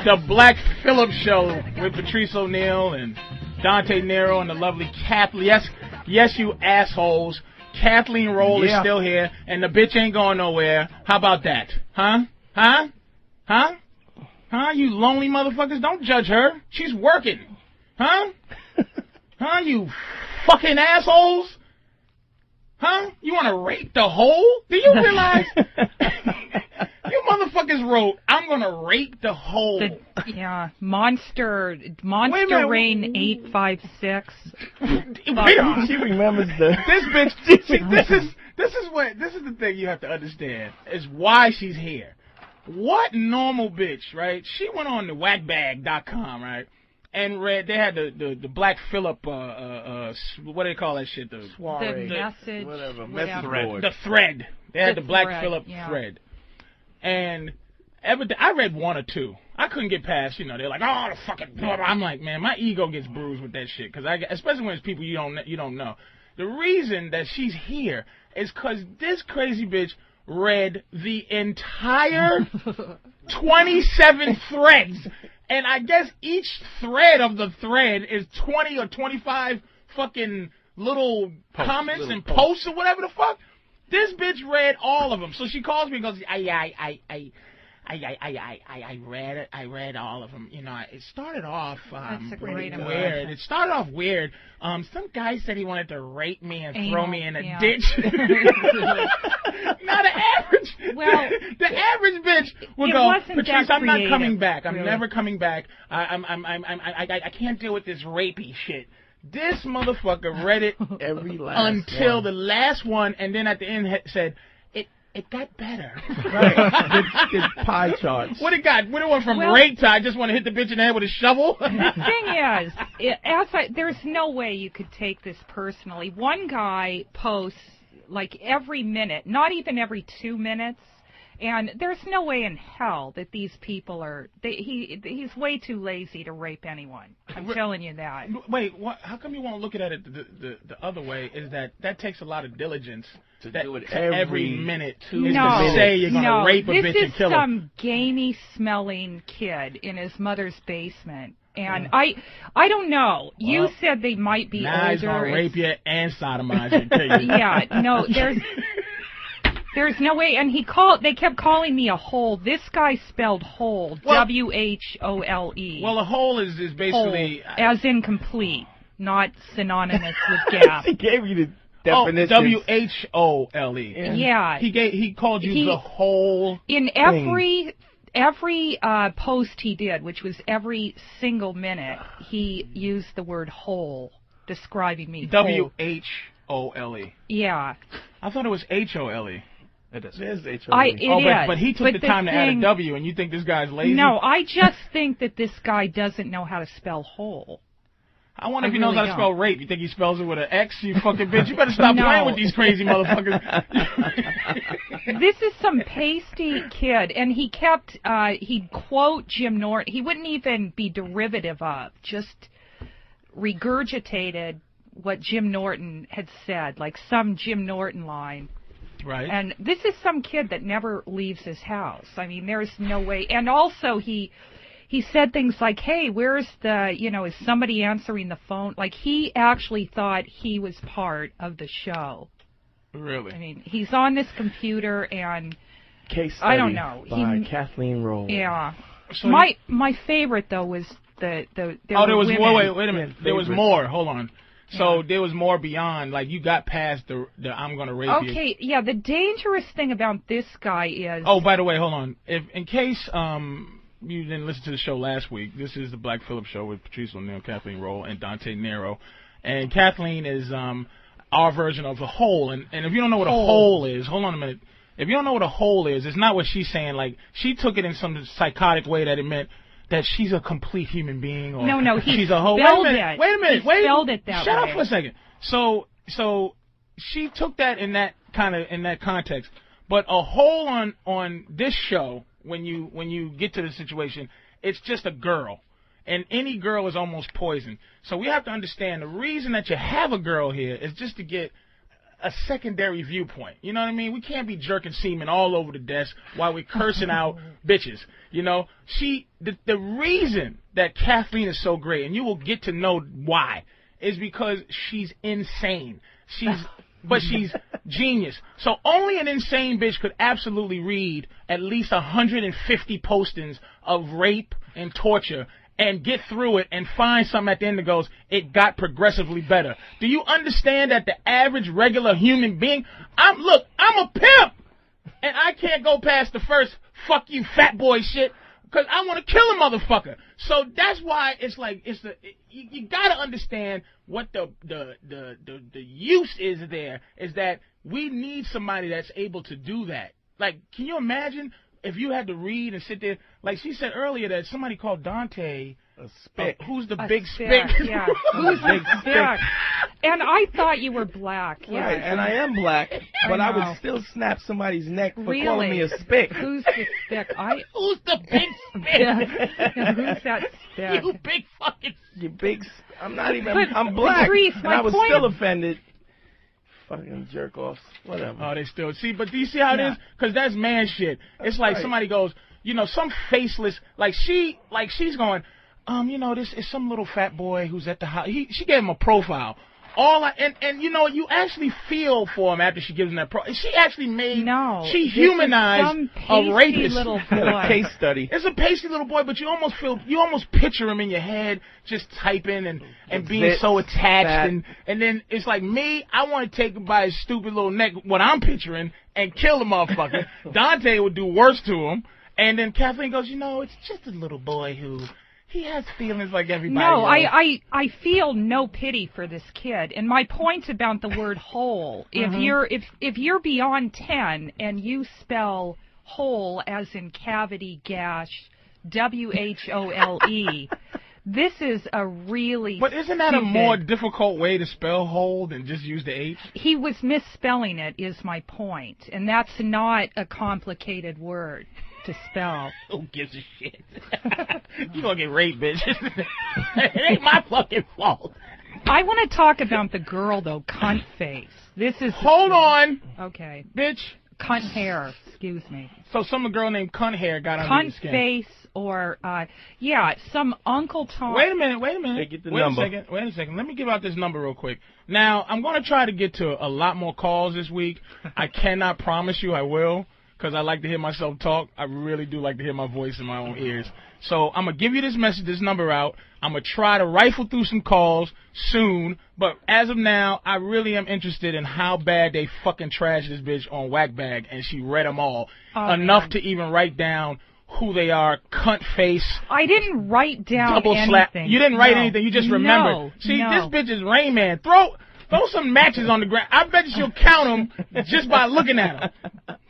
The Black Phillip Show with Patrice O'Neal and Dante Nero and the lovely Kathleen. Yes, you assholes. Kathleen Roll is still here, and the bitch ain't going nowhere. How about that? Huh? You lonely motherfuckers. Don't judge her. She's working. Huh? You fucking assholes? Huh? You want to rape the hole? Do you realize? You motherfuckers wrote, I'm going to rape the hole. Monster Rain 856. She remembers this bitch. See, this is the thing you have to understand is why she's here. What normal bitch, right? She went on the whackbag.com, right? And read, they had the Black Phillip, what do they call that shit? The message, whatever. The thread. They had the Black Phillip thread. And I read one or two. I couldn't get past, they're like, oh, the fucking blah, blah. I'm like, man, my ego gets bruised with that shit. Especially when it's people you don't know. The reason that she's here is because this crazy bitch read the entire 27 threads. And I guess each thread of the thread is 20 or 25 fucking little comments and posts or whatever the fuck. This bitch read all of them. So she calls me and goes, I read it. I read all of them. It started off weird. It started off weird. Some guy said he wanted to rape me and throw me in a ditch. Now the average bitch will go, Patrice, I'm not coming back. I'm never coming back. I can't deal with this rapey shit. This motherfucker read it until the last one, and then at the end said, it got better. Right. It's pie charts. What it got? What it went from rape to I just want to hit the bitch in the head with a shovel? The thing is, there's no way you could take this personally. One guy posts like every minute, not even every 2 minutes. And there's no way in hell that these people are. He's way too lazy to rape anyone. I'm telling you that. Wait, what? How come you won't look at it the other way? Is that takes a lot of diligence to do it every minute to say you're gonna rape a bitch and kill her. This is some gamey smelling kid in his mother's basement. And I don't know. You said they might be older. He's gonna rape you and sodomize you. Yeah, no, There's no way, and they kept calling me a hole. This guy spelled whole, W-H-O-L-E. Well, a hole is basically... Whole, as in complete, not synonymous with gap. He gave you the definition. W-H-O-L-E. Yeah. He called you the whole in thing. Every post he did, which was every single minute, he used the word whole, describing me. W-H-O-L-E. Yeah. I thought it was H-O-L-E. It is H-O-L-E. But he took the time to add a W, and you think this guy's lazy? No, I just think that this guy doesn't know how to spell whole. I wonder if he knows how to spell rape. You think he spells it with an X, you fucking bitch? You better stop playing with these crazy motherfuckers. This is some pasty kid, and he kept, he'd quote Jim Norton. He wouldn't even be derivative of, just regurgitated what Jim Norton had said, like some Jim Norton line. Right. And this is some kid that never leaves his house. I mean, there's no way. And also, he said things like, hey, where's the, is somebody answering the phone? Like, he actually thought he was part of the show. Really? I mean, he's on this computer, and Case study I don't know. By Kathleen Roll. Yeah. So my favorite, though, was there was women. Wait a minute. There was more. Hold on. So there was more beyond, like, you got past the I'm going to rape you. Okay, yeah, the dangerous thing about this guy is... Oh, by the way, hold on. In case you didn't listen to the show last week, this is the Black Phillip Show with Patrice O'Neal, Kathleen Roll, and Dante Nero. And Kathleen is our version of a hole. And if you don't know what a hole is, hold on a minute. If you don't know what a hole is, it's not what she's saying. Like, she took it in some psychotic way that it meant that she's a complete human being, or no, she's a whole. Wait a minute. He spelled it that way. Shut up for a second. So she took that in that context. But a hole on this show, when you get to the situation, it's just a girl, and any girl is almost poison. So we have to understand the reason that you have a girl here is just to get a secondary viewpoint. You know what I mean? We can't be jerking semen all over the desk while we're cursing out bitches. You know, the reason that Kathleen is so great, and you will get to know why, is because she's insane. But she's genius. So only an insane bitch could absolutely read at least 150 postings of rape and torture and get through it and find something at the end that goes, it got progressively better. Do you understand that the average regular human being, I'm a pimp, and I can't go past the first fuck you fat boy shit because I want to kill a motherfucker. So that's why it's like you gotta understand what the use is there, is that we need somebody that's able to do that. Like, can you imagine if you had to read and sit there, like she said earlier that somebody called Dante a spick. Who's the big spick? Yeah. Who's the spick? And I thought you were black. Yeah. Right, and I am black, but I would still snap somebody's neck for calling me a spick. Who's the spick? Who's the big spick? Yeah, who's that spick? You big fucking. You big. I'm not even. I'm black, Patrice, and I was still offended. Fucking jerk offs, whatever. Oh, they still see, but do you see how it is? Because that's man shit. It's like somebody goes, you know, some faceless, she's going, you know, this is some little fat boy who's at the house. She gave him a profile. And you know, you actually feel for him after she gives him that she actually she humanized a rapist. Little boy. Case study. It's a pasty little boy, but you almost picture him in your head just typing and being so attached, and then it's like me, I want to take him by his stupid little neck, what I'm picturing, and kill the motherfucker. Dante would do worse to him, and then Kathleen goes, you know, it's just a little boy who he has feelings like everybody else. I feel no pity for this kid. And my point about the word hole, if you're beyond 10 and you spell hole as in cavity, gash, WHOLE, this is a really But isn't that a more difficult way to spell hole than just use the H? He was misspelling it, is my point. And that's not a complicated word to spell. Who gives a shit? You gonna get raped, bitch. It ain't my fucking fault. I want to talk about the girl, though, cunt face. This is... Hold on. Okay. Bitch. Cunt hair, excuse me. So some girl named Cunt Hair got under your skin. Cunt face or, some Uncle Tom... Wait a minute. They get the number. Wait a second. Let me give out this number real quick. Now, I'm going to try to get to a lot more calls this week. I cannot promise you I will, because I like to hear myself talk. I really do like to hear my voice in my own ears. So I'm going to give you this number out. I'm going to try to rifle through some calls soon. But as of now, I really am interested in how bad they fucking trashed this bitch on Whackbag. And she read them all. Enough to even write down who they are. Cunt face. I didn't write down double anything. Slap. You didn't write anything. You just remembered. See, this bitch is Rain Man. Throw some matches on the ground. I bet you she'll count them just by looking at them.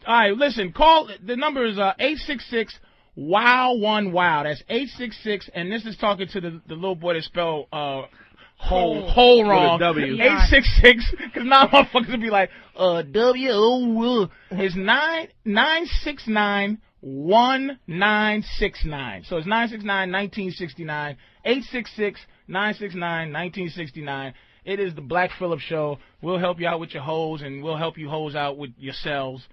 All right, listen. Call. The number is 866-WOW1WOW. That's 866, and this is talking to the little boy that spelled hole wrong. W. 866, because now motherfuckers will be like, W. It's 969-1969. So it's 969-1969. 866-969-1969. It is the Black Phillip Show. We'll help you out with your hoes, and we'll help you hoes out with yourselves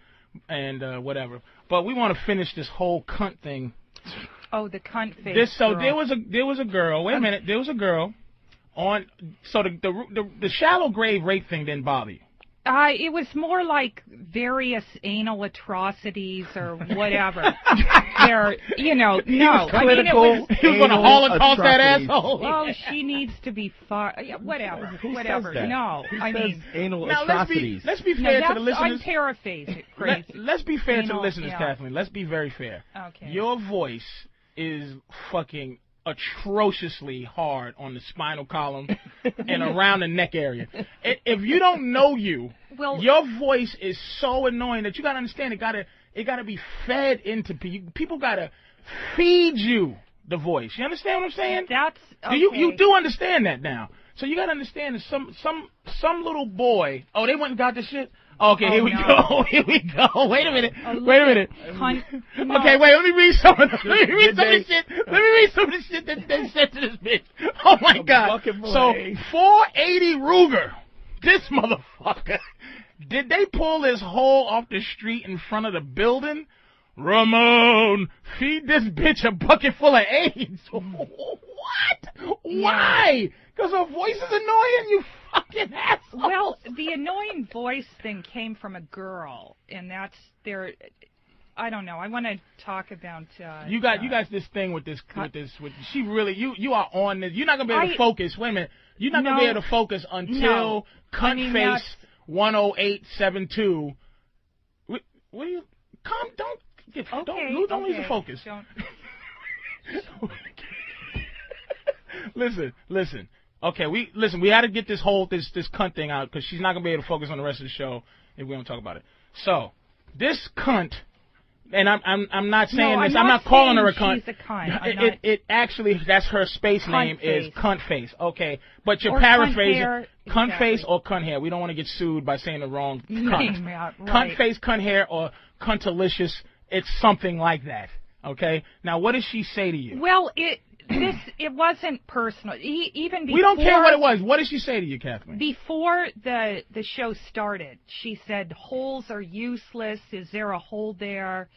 and whatever. But we want to finish this whole cunt thing. Oh, the cunt face. Girl. There was a girl. Wait a minute. There was a girl on. So the shallow grave rape thing didn't bother you. It was more like various anal atrocities or whatever. No. He was going to Holocaust that asshole. Oh, she needs to be whatever. Who whatever. Says that? No, Who I says mean anal atrocities. Let's be fair to the listeners. I'm paraphrasing. Let's be fair to the listeners, Kathleen. Let's be very fair. Okay. Your voice is fucking atrociously hard on the spinal column and around the neck area. If you don't know your voice is so annoying that you gotta understand it gotta be fed into people. People gotta feed you the voice. You understand what I'm saying? That's okay. You do understand that now. So you gotta understand that some little boy. Oh, they went and got this shit. Okay, here we go. Here we go. Wait a minute. No. Okay, wait. Let me read some of the shit. Let me read some of the shit that they said to this bitch. Oh my God. So 480 Ruger. This motherfucker Did they pull this hole off the street in front of the building? Ramon, feed this bitch a bucket full of AIDS. What? Why? Because her voice is annoying, you fucking asshole. Well, the annoying voice thing came from a girl, and that's their... I don't know. I want to talk about... you got this thing with she really... You are on this. You're not going to be able to focus. Wait a minute. You're not going to be able to focus until Cuntface 10872... What are you... Don't lose the focus. Listen. Okay, we had to get this cunt thing out because she's not gonna be able to focus on the rest of the show if we don't talk about it. So this cunt, and I'm not saying this. I'm not calling her a cunt. She's a cunt. It actually, that's her space name is Cuntface. Okay, but you're or paraphrasing Cuntface or cunt hair. We don't want to get sued by saying the wrong cunt. Right. Cuntface, cunt hair, or cuntalicious. It's something like that. Okay. Now, what did she say to you? Well, it wasn't personal. Even before, we don't care what it was. What did she say to you, Kathleen? Before the show started, she said holes are useless. Is there a hole there?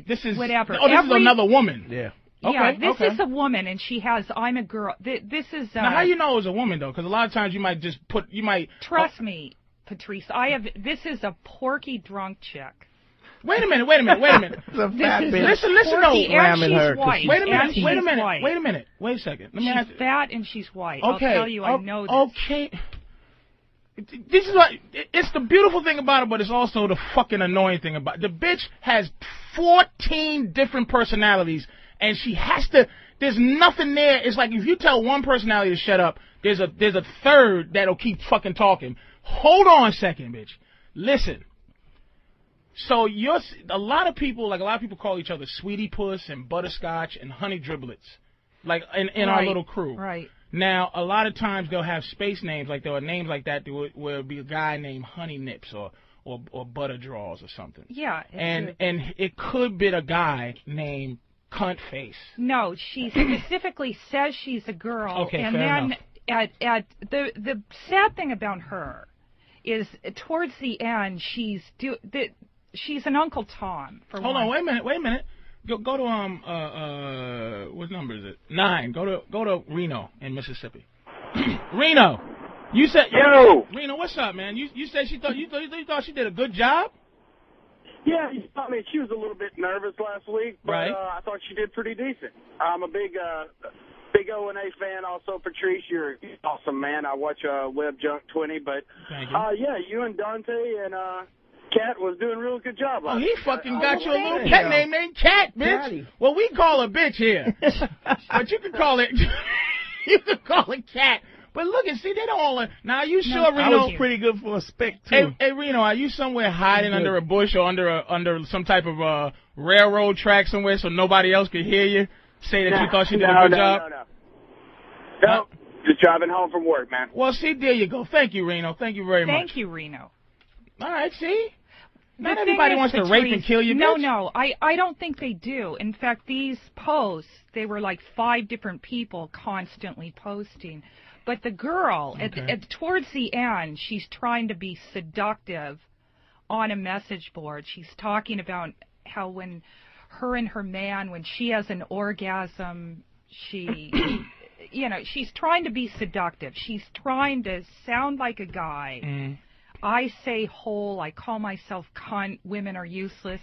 This is whatever. Oh, this is another woman. Yeah. Okay, yeah, this is a woman, and she has. I'm a girl. This is. Now, how you know it was a woman though? Because a lot of times you might just trust me, Patrice. This is a porky drunk chick. Wait a minute. It's a fat bitch. Listen, no. Ramming her. White. Wait a minute. Wait a second. She's fat and she's white. Okay. I'll tell you, I know this. Okay. This is what it's the beautiful thing about it, but it's also the fucking annoying thing about it. The bitch has 14 different personalities, and she has to. There's nothing there. It's like if you tell one personality to shut up, there's a third that'll keep fucking talking. Hold on a second, bitch. Listen. So a lot of people call each other Sweetie Puss and Butterscotch and Honey Driblets, like in our little crew. Right. Now, a lot of times they'll have space names, like there are names like that where be a guy named Honey Nips or Butter Draws or something. Yeah. And it could be a guy named Cuntface. No, she specifically says she's a girl. Okay, and fair then enough. The sad thing about her is towards the end she's an Uncle Tom. Hold on, wait a minute. Go to what number is it? 9. Go to Reno in Mississippi. Reno, you said yo. Reno, what's up, man? You said you thought she did a good job. Yeah, I mean she was a little bit nervous last week, but right. I thought she did pretty decent. I'm a big O&A fan. Also, Patrice, you're awesome, man. I watch Web Junk 20, but yeah, you and Dante and Cat was doing a real good job. Oh, he fucking got you a little pet name named Cat, bitch. Catty. Well, we call her bitch here, but you can call it Cat. But look and see, they don't all. Now, are you sure, Reno? I was pretty good for a spec too. Hey, Reno, are you somewhere hiding under a bush or under some type of railroad track somewhere so nobody else could hear you? Say that you thought she did a good job? No, just driving home from work, man. Well, see, there you go. Thank you, Reno. Thank you very much. Thank you, Reno. All right, see? Not everybody wants to rape and kill you, bitch. No, I don't think they do. In fact, these posts, they were like 5 different people constantly posting. But the girl, towards the end, she's trying to be seductive on a message board. She's talking about how when her and her man, when she has an orgasm, she's trying to be seductive. She's trying to sound like a guy. Mm. I say hole, I call myself cunt, women are useless.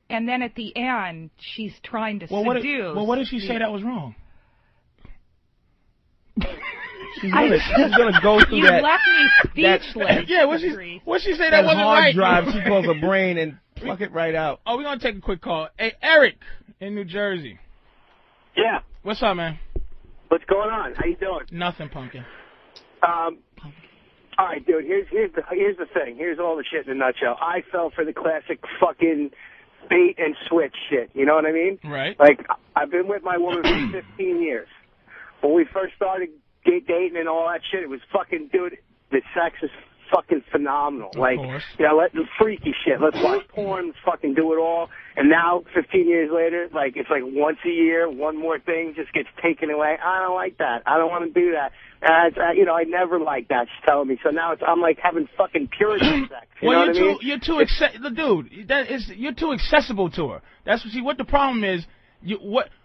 And then at the end, she's trying to seduce. What did she say that was wrong? She's gonna go through you left me speechless. Yeah, what she say that wasn't hard right? Drive, she pulls her brain and pluck it right out. Oh, we're gonna take a quick call. Hey, Eric in New Jersey. Yeah. What's up, man? What's going on? How you doing? Nothing, pumpkin. All right, dude. Here's the thing. Here's all the shit in a nutshell. I fell for the classic fucking bait and switch shit. You know what I mean? Right. Like I've been with my woman for 15 years. When we first started dating and all that shit, it was fucking, dude. The sex is fucking phenomenal. Like, you know, freaky shit. Let's watch porn, let's fucking do it all. And now, 15 years later, like, it's like once a year, one more thing just gets taken away. I don't like that. I don't want to do that. You know, I never liked that, she's telling me. So now I'm like having fucking purity sex. You know what I mean? You're too you're too accessible to her. That's what the problem is.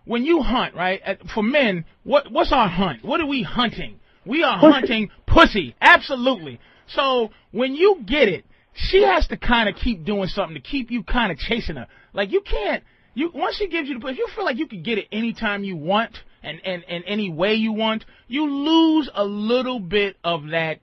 When you hunt, right? For men, what's our hunt? What are we hunting? We are hunting pussy. Absolutely. So when you get it, she has to kind of keep doing something to keep you kind of chasing her. Like, you can't. Once she gives you the pussy, if you feel like you can get it anytime you want and any way you want, you lose a little bit of that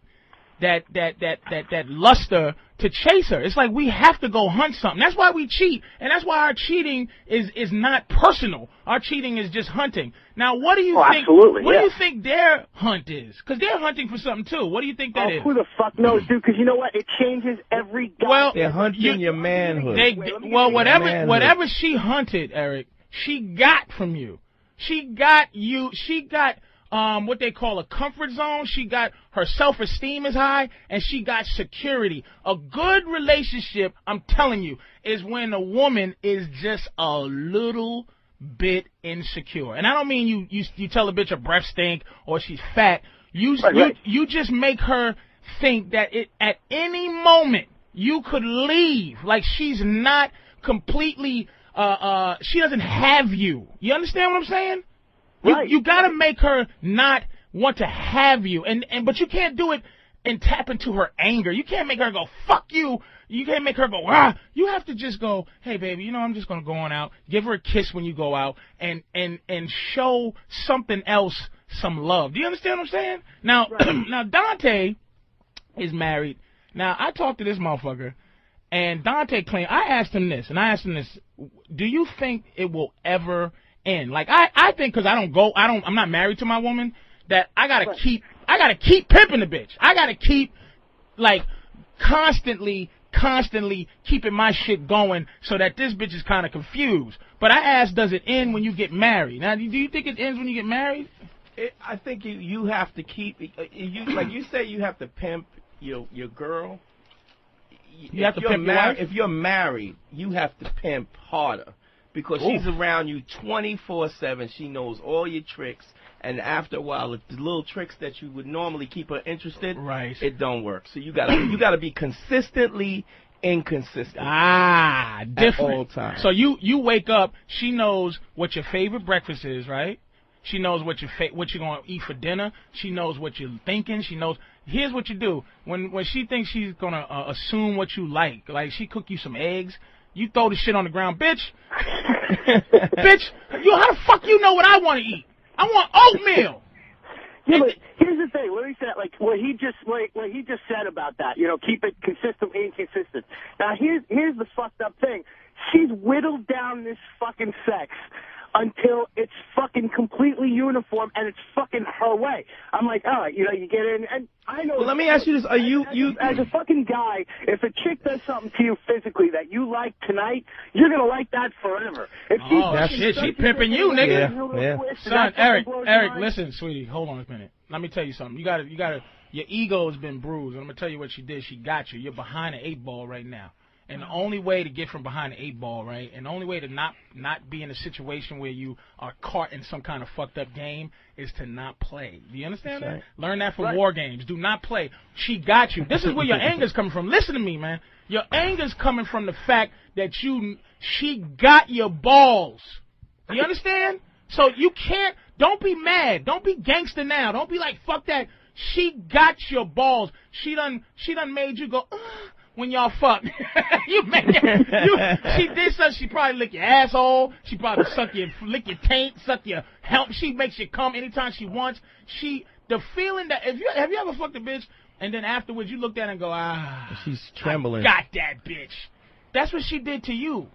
luster to chase her. It's like we have to go hunt something. That's why we cheat, and that's why our cheating is not personal. Our cheating is just hunting. Now, what do you think? Absolutely, what do you think their hunt is? Because they're hunting for something too. What do you think that is? Who the fuck knows, dude? Because you know what? It changes every. They're hunting your manhood. Whatever she hunted, Eric, she got from you. She got you. She got what they call a comfort zone. She got her self-esteem is high, and she got security. A good relationship, I'm telling you, is when a woman is just a little bit insecure. And I don't mean you tell a bitch her breath stink or she's fat. You just make her think that at any moment you could leave. Like, she's not completely she doesn't have you. You understand what I'm saying? Right. You gotta make her not want to have you, but you can't do it and tap into her anger. You can't make her go, fuck you. You can't make her go, ah. You have to just go, hey baby, you know, I'm just gonna go on out. Give her a kiss when you go out, and show something else some love. Do you understand what I'm saying? Now, now Dante is married. Now I talked to this motherfucker, and Dante claimed, I asked him this, do you think it will ever end? Like, I think, because I'm not married to my woman, that I gotta keep pimping the bitch. I gotta keep, like, constantly keeping my shit going so that this bitch is kind of confused. But I asked, does it end when you get married? Now, do you think it ends when you get married? I think you have to keep, like you say, you have to pimp your girl. You have to pimp your wife? If you're married, you have to pimp harder. Because she's around you 24/7. She knows all your tricks. And after a while, the little tricks that you would normally keep her interested, it don't work. So you gotta be consistently inconsistent. Different. At all times. So you wake up, she knows what your favorite breakfast is, right? She knows what you're gonna eat for dinner. She knows what you're thinking. She knows. Here's what you do when she thinks she's gonna assume what you like she cook you some eggs. You throw the shit on the ground, bitch. Bitch, how the fuck you know what I want to eat? I want oatmeal. Yeah, but here's the thing. Let me say, like, what he just said about that. You know, keep it consistent, inconsistent. Now, here's the fucked up thing. She's whittled down this fucking sex until it's fucking completely uniform and it's fucking her way. I'm like, all right, you know, you get in, and I know. Well, let me ask you this: as a fucking guy, if a chick does something to you physically that you like tonight, you're gonna like that forever. If she pimping you, nigga. Yeah. Son, Eric, listen, sweetie, hold on a minute. Let me tell you something. You gotta. Your ego has been bruised. And I'm gonna tell you what she did. She got you. You're behind an 8-ball right now. And the only way to get from behind the 8-ball, right, and the only way to not be in a situation where you are caught in some kind of fucked up game is to not play. Do you understand that? Learn that from war games. Do not play. She got you. This is where your anger's coming from. Listen to me, man. Your anger's coming from the fact that she got your balls. Do you understand? So you can't, don't be mad. Don't be gangster now. Don't be like, fuck that. She got your balls. She done made you go, when y'all fucked. She did something. She probably lick your asshole. She probably lick your taint, suck your help. She makes you come anytime she wants. The feeling that, have you ever fucked a bitch and then afterwards you looked at her and go, she's trembling. I got that bitch. That's what she did to you.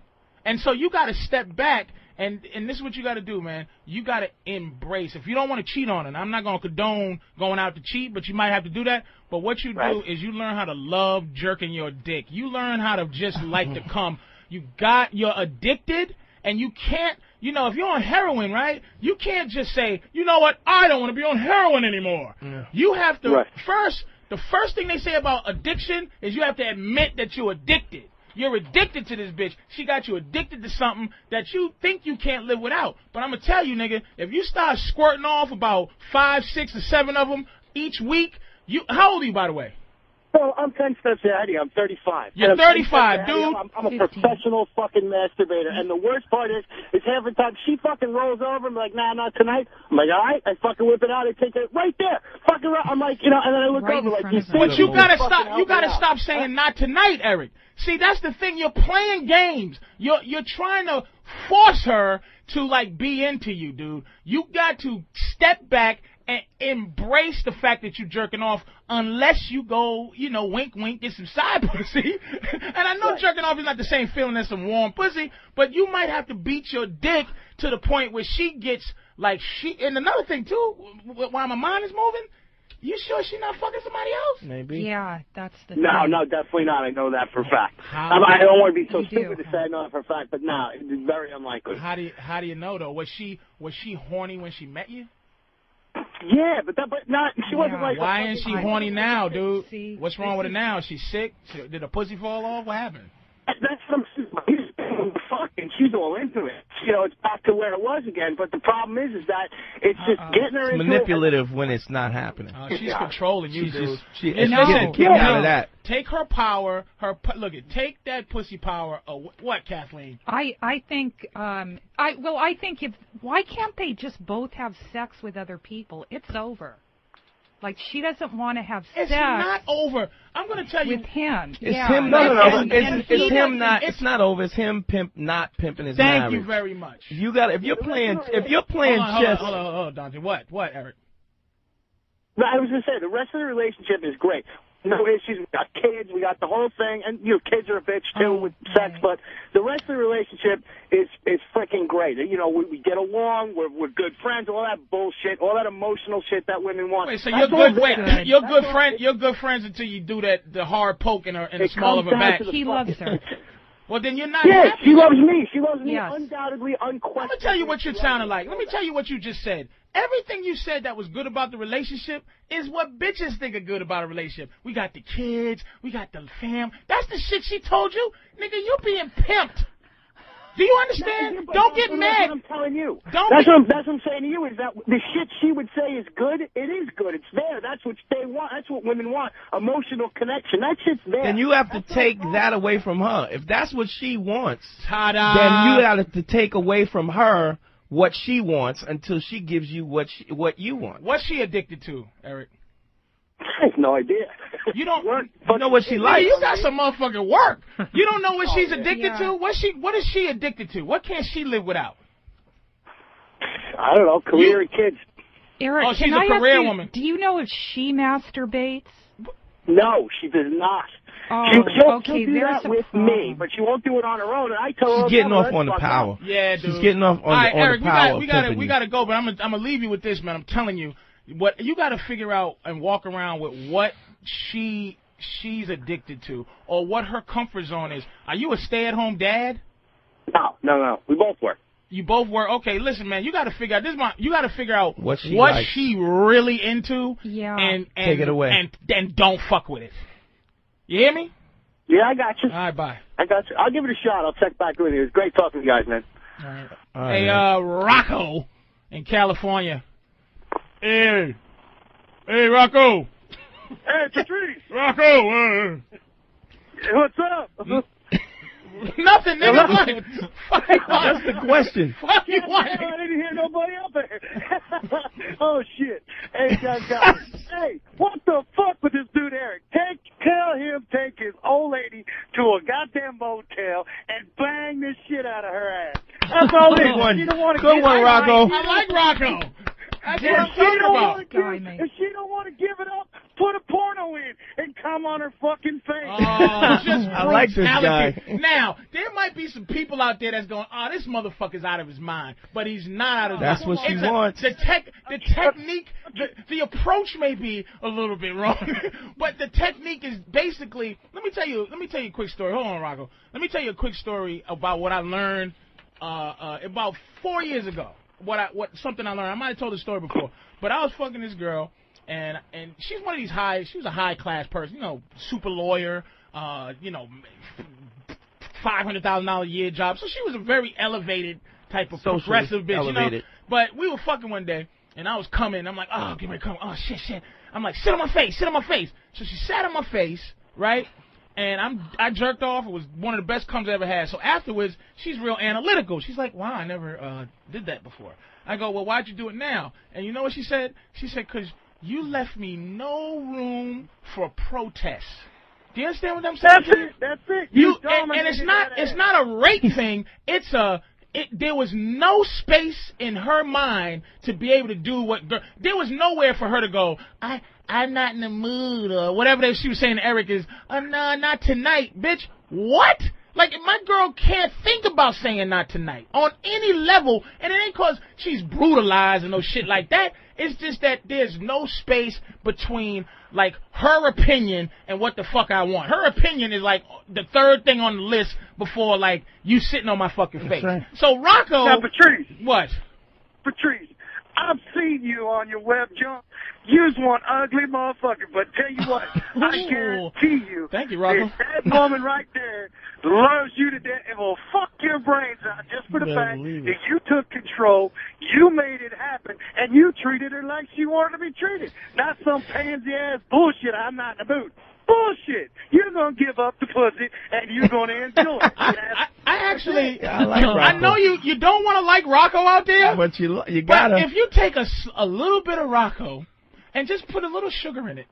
And so you got to step back, and this is what you got to do, man. You got to embrace. If you don't want to cheat on her, and I'm not going to condone going out to cheat, but you might have to do that. But what you do is you learn how to love jerking your dick. You learn how to just like to come. You're addicted, and you can't, you know, if you're on heroin, right, you can't just say, you know what, I don't want to be on heroin anymore. Yeah. You have to first The first thing they say about addiction is you have to admit that you're addicted. You're addicted to this bitch. She got you addicted to something that you think you can't live without. But I'm going to tell you, nigga, if you start squirting off about 5, 6, or 7 of them each week, how old are you, by the way? Well, I'm 10 steps ahead of you. I'm 35. You're 35, dude. I'm a professional fucking masturbator. And the worst part is half the time she fucking rolls over and be like, nah, not tonight. I'm like, all right. I fucking whip it out. I take it right there. Fucking right. I'm like, and then I look over like, you but you gotta stop. You gotta stop saying not tonight, Eric. See, that's the thing. You're playing games. You're trying to force her to like be into you, dude. You got to step back and embrace the fact that you're jerking off, unless you go, wink, wink, get some side pussy. And I know jerking off is not the same feeling as some warm pussy, but you might have to beat your dick to the point where she gets like And another thing too, while my mind is moving, you sure she's not fucking somebody else? Maybe. Yeah, that's the thing. No, definitely not. I know that for a fact. I don't want to be so stupid to say I know that for a fact, but no, it's very unlikely. How do you know though? Was she horny when she met you? Yeah, but she wasn't like. Why isn't she horny now, dude? What's wrong with her now? She's sick? Did her pussy fall off? What happened? That's what I'm saying. Fucking, she's all into it. It's back to where it was again. But the problem is that it's just getting her into manipulative when it's not happening. She's controlling you, dude. She's getting out of that. Take her power. Take that pussy power. What, Kathleen? I think. I think why can't they just both have sex with other people? It's over. Like, she doesn't want to have sex. It's not over. I'm going to tell you. With him. It's him. No. It's him not. It's not over. It's him not pimping his marriage. Thank you very much. You got. If you're playing chess. Hold on, Dante. What, Eric? No, I was going to say the rest of the relationship is great. No issues. We got kids. We got the whole thing. And, kids are a bitch, too, with sex. But the rest of the relationship is freaking great. We get along. We're good friends. All that bullshit. All that emotional shit that women want. Wait, so you're good. You're good friends until you do the hard poke in the small of her back. He loves her. Well, then you're not happy. She loves me. She loves me undoubtedly, unquestionably. Let me tell you what you sounded like. Let me tell you what you just said. Everything you said that was good about the relationship is what bitches think are good about a relationship. We got the kids. We got the fam. That's the shit she told you. Nigga, you're being pimped. Do you understand? Don't get mad. That's what I'm telling you. That's what I'm saying to you is that the shit she would say is good. It is good. It's there. That's what they want. That's what women want. Emotional connection. That shit's there. And you have to take that away from her. If that's what she wants, ta-da, then you have to take away from her what she wants until she gives you what you want. What's she addicted to, Eric? I have no idea. You don't you know what she likes. You got some motherfucking work. You don't know what she's addicted to? What is she addicted to? What can't she live without? I don't know. Career and kids. Eric, she's a career woman. Do you know if she masturbates? No, she does not. She'll do that with me, but she won't do it on her own. And I tell her she's getting off on the power. Yeah, dude. She's getting off on Eric, the power. We gotta go, but I'm gonna leave you with this, man. I'm telling you, what you gotta figure out and walk around with what she's addicted to, or what her comfort zone is. Are you a stay-at-home dad? No. We both work. You both work. Okay, listen, man. You got to figure out You got to figure out what likes. she really into. Yeah. And take it away. And don't fuck with it. You hear me? Yeah, I got you. All right, bye. I got you. I'll give it a shot. I'll check back with you. It's great talking to you guys, man. All right. Hey, Rocco in California. Hey, Rocco. Hey, Patrice. Rocco. What's up? Nothing, nigga. That's the question. Fuck you want? I didn't hear nobody up there. Oh, shit. Hey, guys. Hey, what the fuck with this dude, Eric? Tell him take his old lady to a goddamn motel and bang this shit out of her ass. That's all it is. Good one, Rocco. I like Rocco. That's what I'm talking about. If she don't want to give it up, put a porno in and come on her fucking face. Oh, just I like this guy. Now, there might be some people out there that's going, this motherfucker's out of his mind. But he's not out of his mind. That's what she wants. The technique, the approach may be a little bit wrong. But the technique is basically, let me tell you a quick story. Hold on, Rocco. Let me tell you a quick story about what I learned about 4 years ago. Something I learned. I might have told the story before. But I was fucking this girl. and she's one of these she was a high class person, you know, super lawyer, you know, $500,000 a year job. So she was a very elevated type of progressive bitch, elevated. You know. But we were fucking one day, and I was coming. I'm like, oh, get ready to come. Oh, shit. I'm like, sit on my face. So she sat on my face, right? And I jerked off. It was one of the best comes I ever had. So afterwards, she's real analytical. She's like, wow, I never did that before. I go, well, why'd you do it now? And you know what she said? She said, because you left me no room for protest. Do you understand what I'm saying? That's it. And it's not a rape thing. It's there was no space in her mind to be able to do what. There was nowhere for her to go. I'm not in the mood or whatever she was saying to Eric is. No, not tonight, bitch. What? Like, my girl can't think about saying not tonight on any level, and it ain't because she's brutalized and no shit like that. It's just that there's no space between, like, her opinion and what the fuck I want. Her opinion is, like, the third thing on the list before, like, you sitting on my fucking face. Right. So, Rocco... Now, Patrice. What? Patrice, I've seen you on your web jump. You's one ugly motherfucker, but tell you what, I guarantee you... Thank you, Rocco. That woman right there loves you to death and will fuck your brains out just for the fact that you took control, you made it happen, and you treated her like she wanted to be treated. Not some pansy-ass bullshit, I'm not in the mood. Bullshit. You're going to give up the pussy, and you're going to enjoy it. I actually, I like Rocco. I know you don't want to like Rocco out there, but you gotta. But if you take a little bit of Rocco and just put a little sugar in it,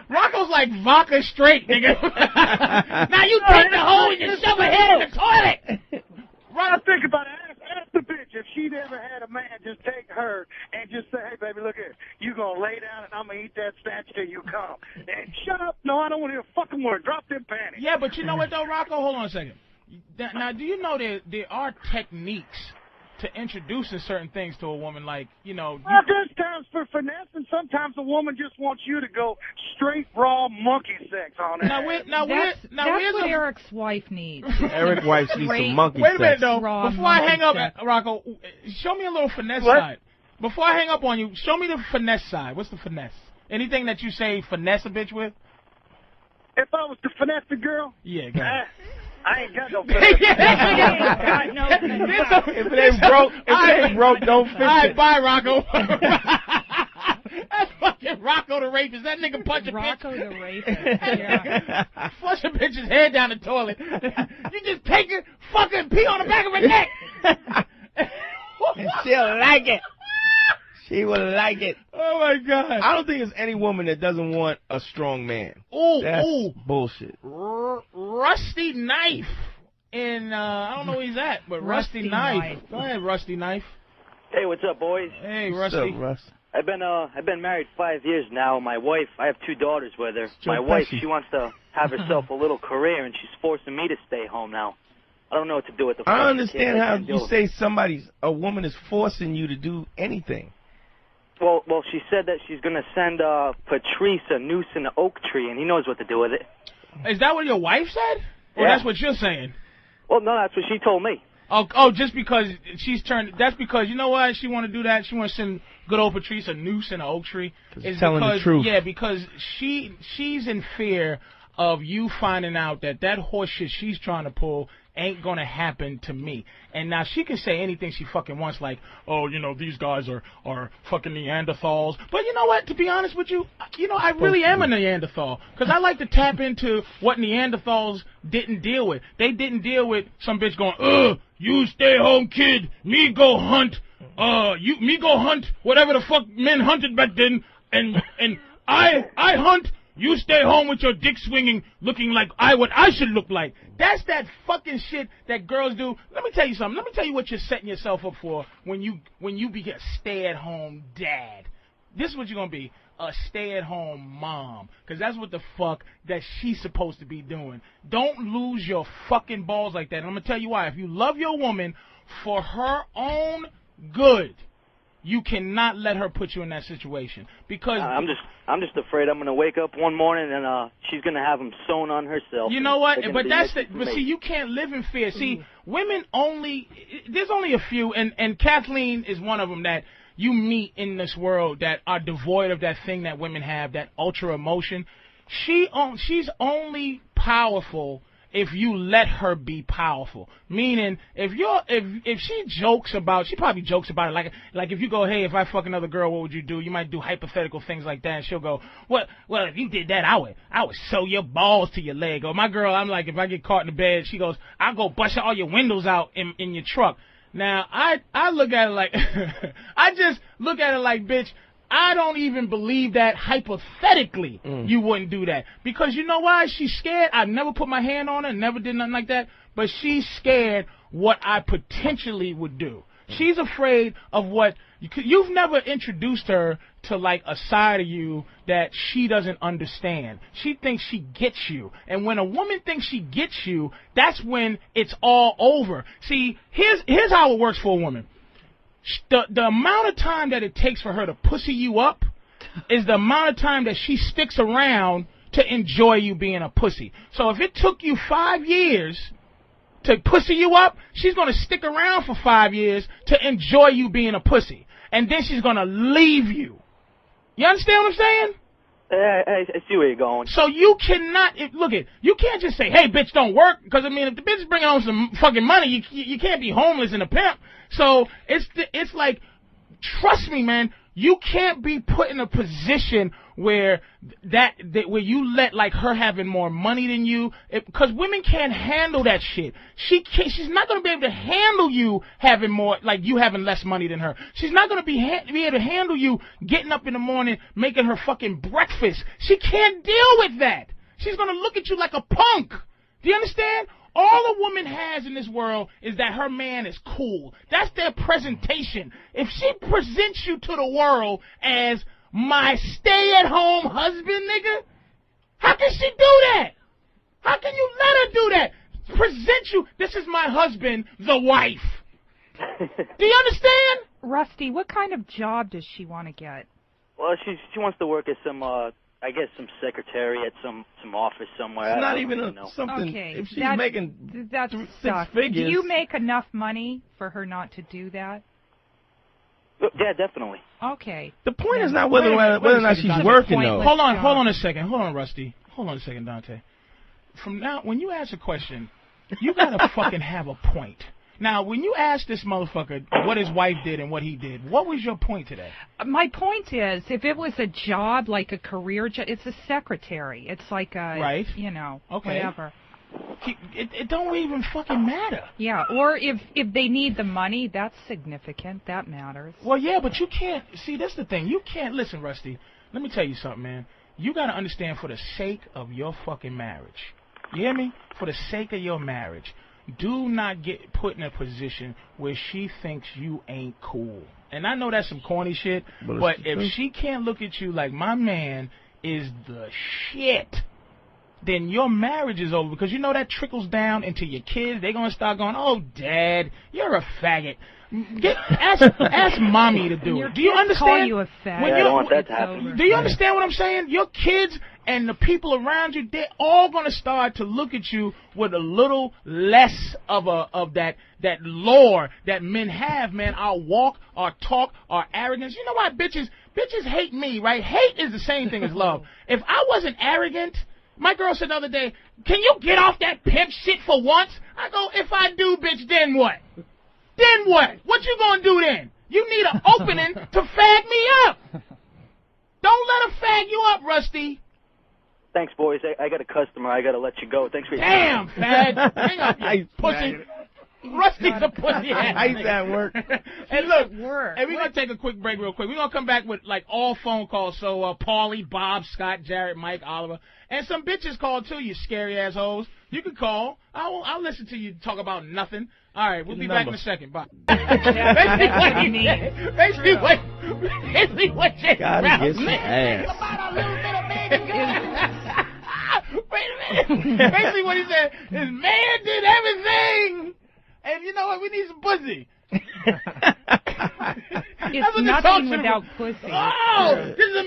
Rocco's like vodka straight, nigga. Now you take the hole and you shove her head in the toilet. Right, think about it. Ask the bitch if she'd ever had a man just take her and just say, hey, baby, look here. You going to lay down and I'm going to eat that snatch till you come. And shut up. No, I don't want to hear a fucking word. Drop them panties. Yeah, but you know what, though, Rocco? Hold on a second. Now, do you know there are techniques to introducing certain things to a woman, like, you know... Well, there's times for finesse, and sometimes a woman just wants you to go straight, raw monkey sex on her. That's what Eric's wife needs. Eric's wife needs some monkey sex. Wait a minute, though. Before I hang up, Rocco, show me a little finesse side. Before I hang up on you, show me the finesse side. What's the finesse? Anything that you say finesse a bitch with? If I was to finesse the girl? Yeah, go ahead. I ain't got no finesse. If it ain't broke, don't fix it. All right, bye, Rocco. That's fucking Rocco the rapist. That nigga punch a bitch. Rocco the rapist, yeah. Flush a bitch's head down the toilet. You just take it, fucking pee on the back of her neck. And she'll like it. She will like it. Oh, my God. I don't think there's any woman that doesn't want a strong man. That's bullshit. Rusty Knife. And I don't know where he's at, but Rusty Knife. Go ahead, Rusty Knife. Hey, what's up, boys? Hey, Rusty. What's up, Russ? I've been married 5 years now. My wife, I have 2 daughters with her. My wife, she wants to have herself a little career, and she's forcing me to stay home now. I don't know what to do with the. I understand how you say a woman is forcing you to do anything. Well, she said that she's going to send Patrice a noose in the oak tree, and he knows what to do with it. Is that what your wife said? Or that's what you're saying? Well, no, that's what she told me. Oh, just because she's turned... That's because, you know why she want to do that? She want to send good old Patrice a noose in an oak tree. It's telling the truth. Yeah, because she's in fear of you finding out that horse shit she's trying to pull ain't gonna happen to me. And now she can say anything she fucking wants, like, oh, you know, these guys are fucking Neanderthals. But you know what? To be honest with you, I really am a Neanderthal. Because I like to tap into what Neanderthals didn't deal with. They didn't deal with some bitch going, you stay home, kid. Me go hunt. Me go hunt whatever the fuck men hunted back then. And I hunt. You stay home with your dick swinging, looking like what I should look like. That's that fucking shit that girls do. Let me tell you something. Let me tell you what you're setting yourself up for when you be a stay-at-home dad. This is what you're going to be, a stay-at-home mom. Because that's what the fuck that she's supposed to be doing. Don't lose your fucking balls like that. And I'm going to tell you why. If you love your woman for her own good, you cannot let her put you in that situation, because I'm just afraid I'm gonna wake up one morning and she's gonna have him sewn on herself. You know what? But see, you can't live in fear. See, women there's only a few, and Kathleen is one of them that you meet in this world that are devoid of that thing that women have, that ultra emotion. She's only powerful if you let her be powerful. Meaning, if she jokes about, she probably jokes about it like if you go, hey, if I fuck another girl, what would you do? You might do hypothetical things like that, and she'll go, well, if you did that, I would sew your balls to your leg. Or my girl, I'm like, if I get caught in the bed, she goes, I'll go bust all your windows out in your truck. Now, I look at it like, I just look at it like, bitch, I don't even believe that hypothetically you wouldn't do that. Because you know why? She's scared. I never put my hand on her, never did nothing like that. But she's scared what I potentially would do. She's afraid of what you've never introduced her to, like, a side of you that she doesn't understand. She thinks she gets you. And when a woman thinks she gets you, that's when it's all over. See, here's how it works for a woman. The amount of time that it takes for her to pussy you up is the amount of time that she sticks around to enjoy you being a pussy. So if it took you 5 years to pussy you up, she's going to stick around for 5 years to enjoy you being a pussy. And then she's going to leave you. You understand what I'm saying? I see where you're going. So you cannot, you can't just say, hey, bitch, don't work. Because, I mean, if the bitch is bringing home some fucking money, you can't be homeless and a pimp. So it's like, trust me, man, you can't be put in a position where where you let, like, her having more money than you, because women can't handle that shit. She's not going to be able to handle you having more, like, you having less money than her. She's not going to be able to handle you getting up in the morning, making her fucking breakfast. She can't deal with that. She's going to look at you like a punk. Do you understand? All a woman has in this world is that her man is cool. That's their presentation. If she presents you to the world as my stay-at-home husband, nigga, how can she do that? How can you let her do that? Present you, this is my husband, the wife. Do you understand? Rusty, what kind of job does she want to get? Well, she wants to work as some I guess some secretary at some office somewhere. It's not even something. Okay, if she's making that 6 figures. Do you make enough money for her not to do that? Yeah, definitely. Okay. The point is not whether or not she's working, though. Hold on a second. Hold on, Rusty. Hold on a second, Dante. From now, when you ask a question, you gotta fucking have a point. Now, when you ask this motherfucker what his wife did and what he did, what was your point today? My point is, if it was a job, like a career job, it's a secretary. It's like a, right. You know, okay. Whatever. It don't even fucking matter. Yeah, or if they need the money, that's significant. That matters. Well, yeah, but you can't. See, that's the thing. You can't. Listen, Rusty, let me tell you something, man. You got to understand, for the sake of your fucking marriage, you hear me? For the sake of your marriage, do not get put in a position where she thinks you ain't cool. And I know that's some corny shit, but if she can't look at you like my man is the shit, then your marriage is over, because you know that trickles down into your kids. They're going to start going, oh, Dad, you're a faggot. Ask Mommy to do it. Do you understand? Call you a faggot. I don't want that to happen. Do you understand what I'm saying? Your kids and the people around you, they're all going to start to look at you with a little less of that lore that men have, man. Our walk, our talk, our arrogance. You know why bitches hate me, right? Hate is the same thing as love. If I wasn't arrogant, my girl said the other day, can you get off that pimp shit for once? I go, if I do, bitch, then what? Then what? What you gonna do then? You need an opening to fag me up. Don't let her fag you up, Rusty. Thanks, boys. I got a customer. I got to let you go. Thanks for your time. Damn, fag. Hang up, you pussy. Rusty's a pussy ass. I used that work. And look, and we're going to take a quick break real quick. We're going to come back with, like, all phone calls. So, Paulie, Bob, Scott, Jared, Mike, Oliver. And some bitches call, too, you scary assholes. You can call. I'll listen to you talk about nothing. All right, we'll be back in a second. Bye. Basically, what you gotta get some ass. Wait a minute. Basically, what he said is, man did everything. And you know what? We need some pussy. It's nothing without pussy. Oh, this is a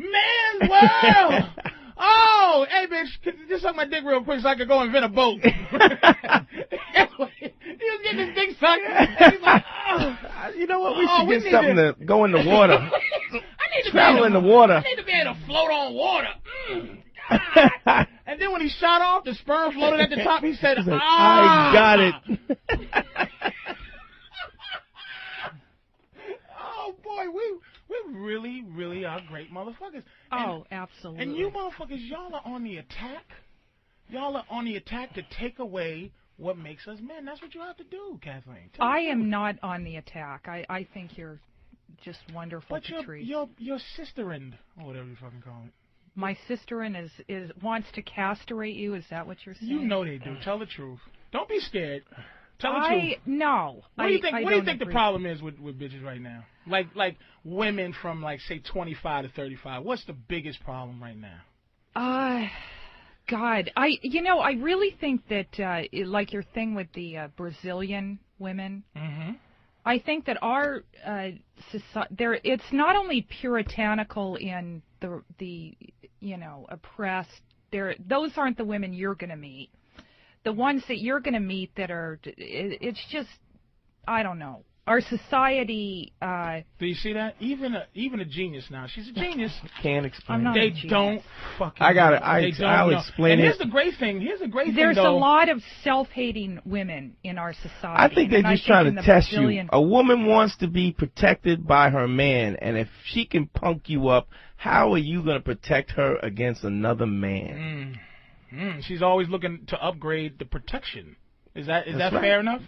man's world. Oh, hey, bitch, just suck my dick real quick so I can go invent a boat. He was getting his dick sucked. And he's like, oh. You know what? We should get something to go in the water. I need to travel in the water. I need to be able to float on water. And then when he shot off, the sperm floated at the top. He said, I got it. Oh, boy, we really are great motherfuckers. Absolutely. And you motherfuckers, y'all are on the attack. Y'all are on the attack to take away what makes us men. That's what you have to do, Kathleen. I am not on the attack. I think you're just wonderful, Patrice. But your sister-in, or whatever you fucking call it. My sister-in is wants to castrate you. Is that what you're saying? You know they do. Tell the truth. Don't be scared. Tell the truth. No. What do you think the problem is with bitches right now? Like women from, like, say 25 to 35. What's the biggest problem right now? God, I really think that like your thing with the Brazilian women. Mm-hmm. I think that our society, it's not only puritanical in the oppressed. Those aren't the women you're going to meet. The ones that you're going to meet that are, it's just, I don't know. Our society. Do you see that? Even a genius now. She's a genius. Can't explain. They don't fucking. I got it. I'll explain and it. Here's the great thing. There's a lot of self-hating women in our society. I think they're just trying to test you. A woman wants to be protected by her man, and if she can punk you up, how are you going to protect her against another man? She's always looking to upgrade the protection. Is that right. fair enough?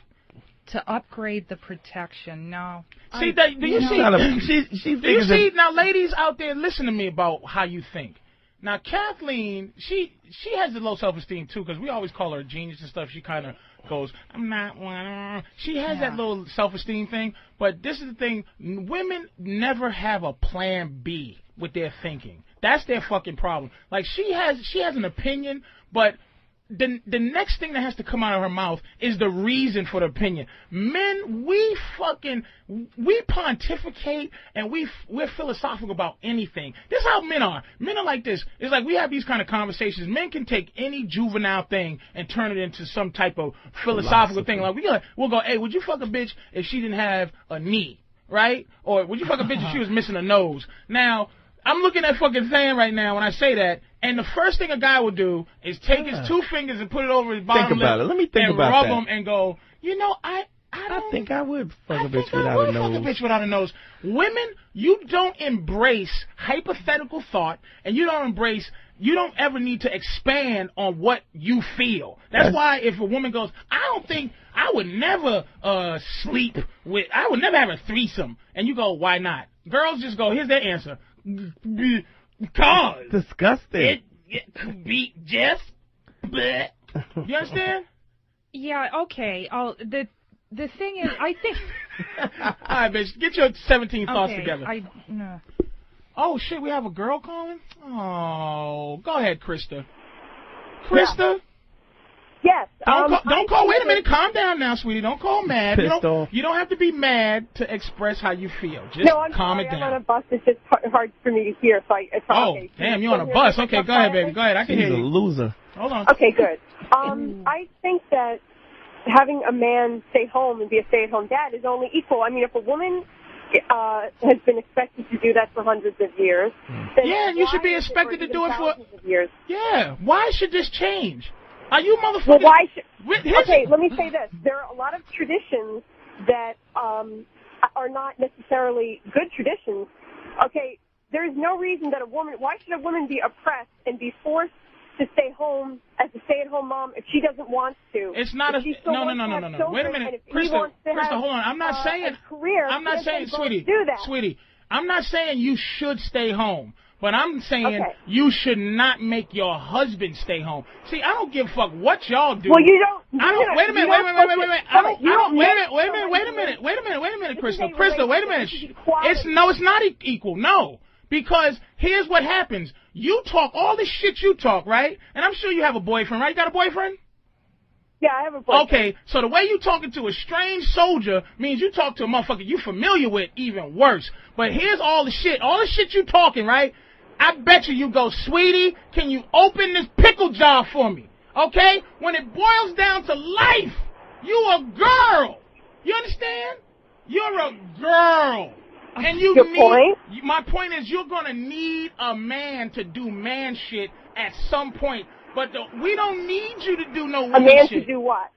To upgrade the protection, no. See, do you see? Now, ladies out there, listen to me about how you think. Now, Kathleen, she has a low self-esteem too, because we always call her a genius and stuff. She kind of goes, I'm not one. She has that little self-esteem thing. But this is the thing: women never have a plan B with their thinking. That's their fucking problem. Like she has an opinion, but the next thing that has to come out of her mouth is the reason for the opinion. Men, we pontificate and we're philosophical about anything. This is how men are. Men are like this. It's like we have these kind of conversations. Men can take any juvenile thing and turn it into some type of philosophical thing. Like we'll go, hey, would you fuck a bitch if she didn't have a knee, right? Or would you fuck a bitch if she was missing a nose? Now, I'm looking at fucking Than right now when I say that, and the first thing a guy will do is take his two fingers and put it over his bottom lip. Let me think about rub that. them and go, I think I would fuck a bitch without a nose. Fuck a bitch without a nose. Women, you don't embrace hypothetical thought, and you don't ever need to expand on what you feel. That's why if a woman goes, I would never have a threesome, and you go, why not? Girls just go, here's their answer. Because disgusting. It could be just bleh. You understand? Yeah, okay. The thing is, I think... All right, bitch, get your 17 thoughts together. No. Oh, shit, we have a girl calling? Oh, go ahead, Krista. Krista? Yes. Don't call. Wait a minute. Calm down now, sweetie. Don't call mad. You don't have to be mad to express how you feel. Just calm it down. I'm on a bus. It's just hard for me to hear. Okay. Damn, you're on a bus. Okay, go ahead, baby. Go ahead. I can hear you. She's a loser. Hold on. Okay, good. I think that having a man stay home and be a stay-at-home dad is only equal. I mean, if a woman has been expected to do that for hundreds of years, then you should be expected to do it for years. Yeah. Why should this change? Are you motherfuckers? Well, why should... Okay, let me say this. There are a lot of traditions that are not necessarily good traditions. Okay, there is no reason that why should a woman be oppressed and be forced to stay home as a stay-at-home mom if she doesn't want to? It's not no. Wait a minute. Krista, hold on. I'm not saying, sweetie, I'm not saying you should stay home. But I'm saying you should not make your husband stay home. See, I don't give a fuck what y'all do. Well, you don't. Wait a minute, Krista. Krista, wait a minute. It's not equal. No. Because here's what happens. You talk all this shit you talk, right? And I'm sure you have a boyfriend, right? You got a boyfriend? Yeah, I have a boyfriend. Okay, so the way you talking to a strange soldier means you talk to a motherfucker you familiar with even worse. But here's all the shit you talking, right? I bet you go, sweetie, can you open this pickle jar for me? Okay? When it boils down to life, you a girl. You understand? You're a girl. And you Good point. My point is you're going to need a man to do man shit at some point. But we don't need you to do no woman shit. A man to do what?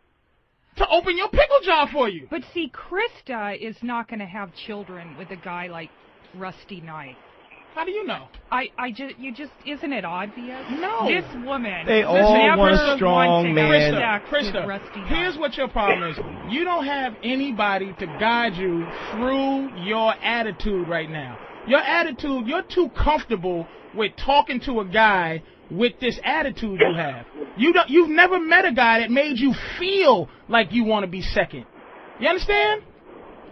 To open your pickle jar for you. But see, Krista is not going to have children with a guy like Rusty Knight. How do you know? Isn't it obvious? No. This woman. They all want a strong man. Krista, here's what your problem is. You don't have anybody to guide you through your attitude right now. Your attitude, you're too comfortable with talking to a guy with this attitude you have. You've never met a guy that made you feel like you want to be second. You understand?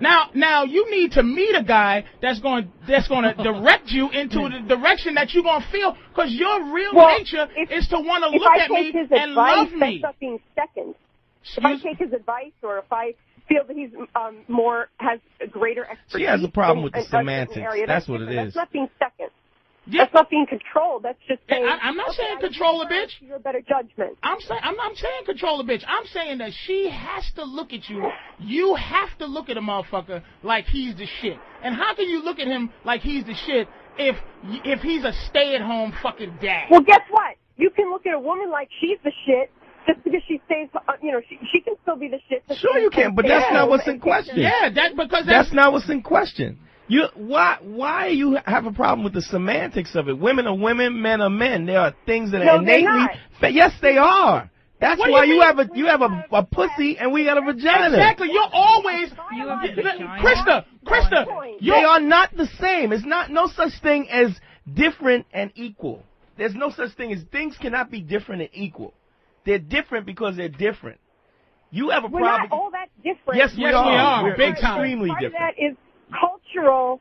Now you need to meet a guy that's going to direct you into the direction that you're going to feel, because your real nature is to want to look at me and love me. That's not being second. If I take his advice, or if I feel that he's has a greater expertise, she has a problem with the semantics. That's what it is. That's not being second. Yeah. That's not being controlled. That's just saying. I'm not saying control a bitch. You're a better judgment. I'm not saying control a bitch. I'm saying that she has to look at you. You have to look at a motherfucker like he's the shit. And how can you look at him like he's the shit if he's a stay-at-home fucking dad? Well, guess what? You can look at a woman like she's the shit just because she stays. She can still be the shit. Sure, you can, but that's not what's in question. Yeah, that's not what's in question. Why you have a problem with the semantics of it? Women are women, men are men. There are things that are innately. Yes, they are. That's why you have a pussy and we got a vagina. Exactly. You're always Krista. They are not the same. It's not no such thing as different and equal. There's no such thing as things cannot be different and equal. They're different because they're different. You have a problem. We're not all that different. Yes, we are. We're big time. Extremely different. That is culturally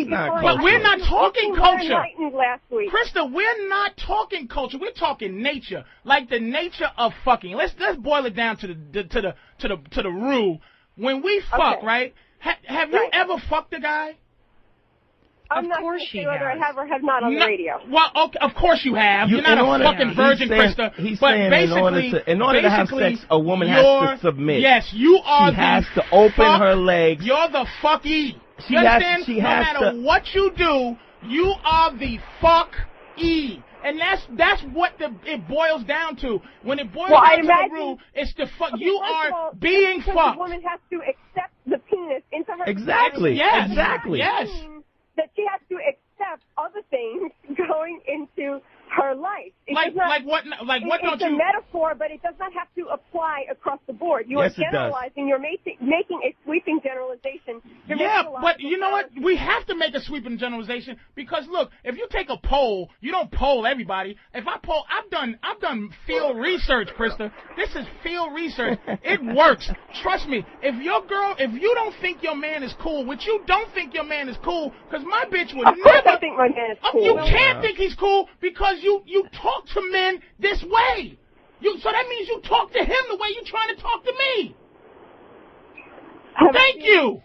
different. But we're not talking culture. Last week. Krista, we're not talking culture. We're talking nature, like the nature of fucking. Let's boil it down to the rule. When we fuck, right? Have you ever fucked a guy? I'm not sure whether I have or have not on the radio. Well, okay, of course you have. You're not a fucking virgin, Krista. He's but saying basically, in order to have sex, a woman has to submit. Yes, you are. She has to open her legs. You're the fuck-e. You understand? No matter what you do, you are the fuck-e. And that's what it boils down to. When it boils down to the rule, it's the fuck. Okay, you are being fucked. The woman has to accept the penis into her. Exactly. Yes. Exactly. Yes. That she has to accept other things going into her life. What It's a metaphor, but it does not have to apply across the board. You are generalizing. You're making a sweeping generalization. But you know what? We have to make a sweeping generalization because look, if you take a poll, you don't poll everybody. If I poll, I've done field research, Krista. This is field research. It works. Trust me. If you don't think your man is cool, which you don't think your man is cool, because my bitch would never. Of course I think my man is cool. You can't think he's cool because you talk to men this way. So that means you talk to him the way you're trying to talk to me. Thank you.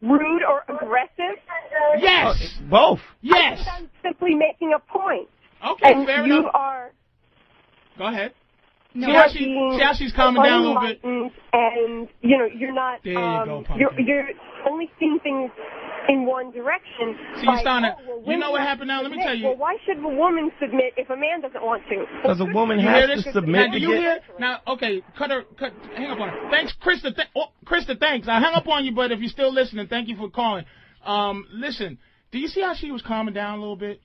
Rude or aggressive? Yes. Both. Yes. I think I'm simply making a point. Okay, and fair you enough. are. Go ahead. No, see how she's calming down a little bit. And you're not. There you go, Pumpkin. You're only seeing things in one direction. So you're starting to. You know what happened now? Let me tell you. Well, why should a woman submit if a man doesn't want to? Because a woman has to submit. Now, do you hear? Now, okay, hang up on her. Thanks, Krista. Krista, thanks. I hung up on you, but if you're still listening, thank you for calling. Listen, do you see how she was calming down a little bit?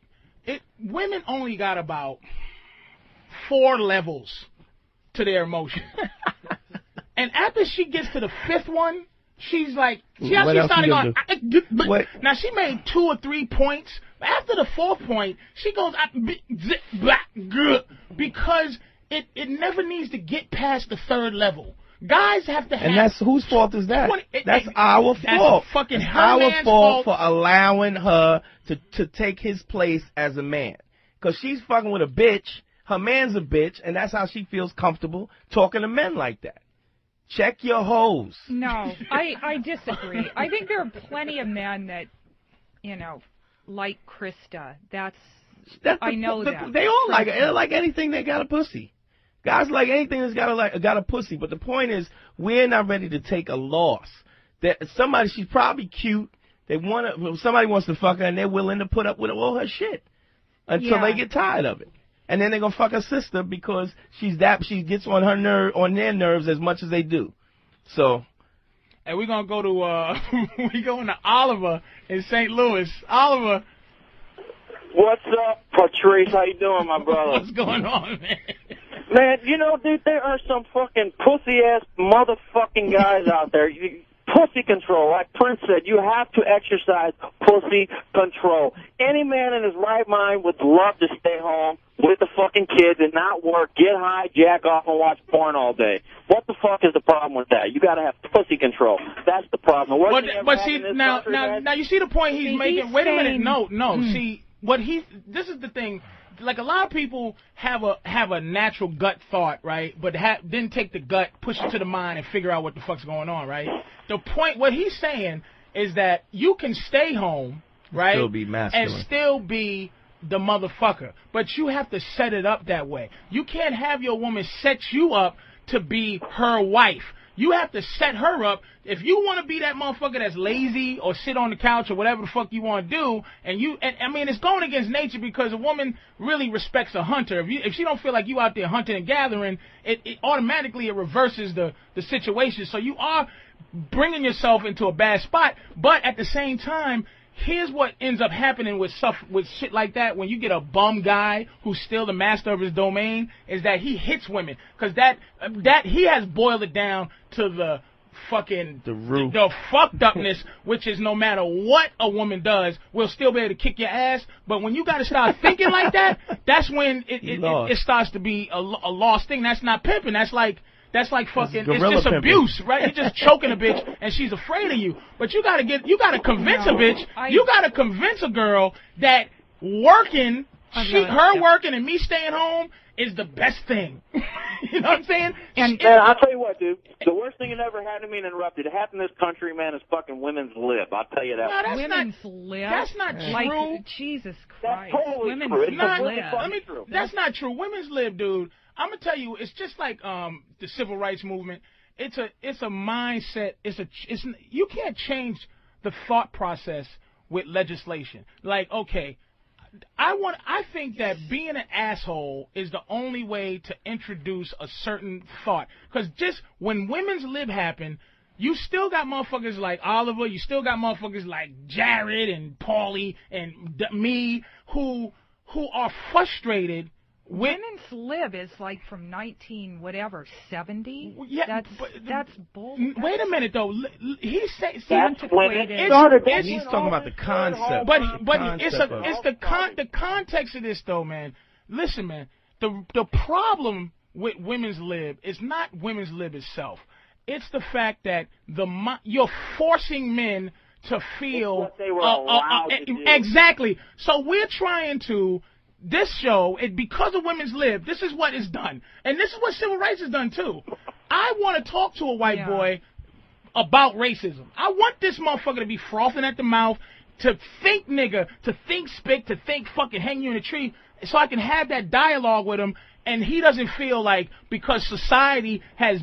Women only got about 4 levels to their emotion. And after she gets to the 5th one, she's like, see how she started going, now she made 2 or 3 points. After the 4th point, she goes, because it never needs to get past the 3rd level. Guys have to have. And that's whose fault is that? That's our fault. That's fucking our fault for allowing her to take his place as a man. Because she's fucking with a bitch. Her man's a bitch, and that's how she feels comfortable talking to men like that. Check your hoes. No, I disagree. I think there are plenty of men that, like Krista. I know that. They all like it. They like anything that got a pussy. Guys like anything that's got a pussy. But the point is, we're not ready to take a loss. She's probably cute. Somebody wants to fuck her, and they're willing to put up with all her shit until they get tired of it. And then they're gonna fuck her sister because she gets on their nerves as much as they do. So, and we're gonna go to we going to Oliver in St. Louis. Oliver, what's up, Patrice? How you doing, my brother? What's going on, man? Man, you know, dude, there are some fucking pussy ass motherfucking guys out there. Pussy control, like Prince said, you have to exercise pussy control. Any man in his right mind would love to stay home with the fucking kids and not work, get high, jack off, and watch porn all day. What the fuck is the problem with that? You got to have pussy control. That's the problem. But see, now you see the point he's making. Wait a minute, no. See, this is the thing. Like, a lot of people have a natural gut thought, right? But then take the gut, push it to the mind, and figure out what the fuck's going on, right? The point, what he's saying is that you can stay home, right? Still be masculine. And still be the motherfucker. But you have to set it up that way. You can't have your woman set you up to be her wife. You have to set her up. If you want to be that motherfucker that's lazy or sit on the couch or whatever the fuck you want to do, and I mean, it's going against nature because a woman really respects a hunter. If she don't feel like you out there hunting and gathering, it automatically reverses the situation. So you are bringing yourself into a bad spot. But at the same time, here's what ends up happening with shit like that when you get a bum guy who's still the master of his domain, is that he hits women. Because that he has boiled it down to the fucking the fucked upness, which is no matter what a woman does, we'll still be able to kick your ass. But when you got to start thinking like that, that's when it starts to be a lost thing. That's not pimping. That's like fucking, it's just abuse, right? You're just choking a bitch and she's afraid of you. But you gotta convince a bitch, you gotta convince a girl that working, working and me staying home is the best thing. You know what I'm saying? And I'll tell you what, dude, the worst thing that ever happened to me, and interrupted, it happened in this country, man, is fucking women's lib. I'll tell you that. No, women's lib? That's not true. Like, Jesus Christ. That's totally women's true. That's not true. Women's lib, dude. I'm gonna tell you, it's just like the civil rights movement. It's a mindset. You can't change the thought process with legislation. Like, okay, I think that being an asshole is the only way to introduce a certain thought. Because just when women's lib happened, you still got motherfuckers like Oliver, you still got motherfuckers like Jared and Paulie and me who are frustrated. Women's lib is like from 70. Yeah, that's bullshit. Wait a minute though. He's saying he's talking about the concept. But the context of this though, man. Listen, man. The problem with women's lib is not women's lib itself. It's the fact that you're forcing men to feel what they were allowed to do. Exactly. So we're trying to. This show, because of women's lib, this is what is done. And this is what civil rights has done, too. I want to talk to a white boy about racism. I want this motherfucker to be frothing at the mouth, to think nigga, to think spick, to think fucking hang you in a tree, so I can have that dialogue with him, and he doesn't feel like because society has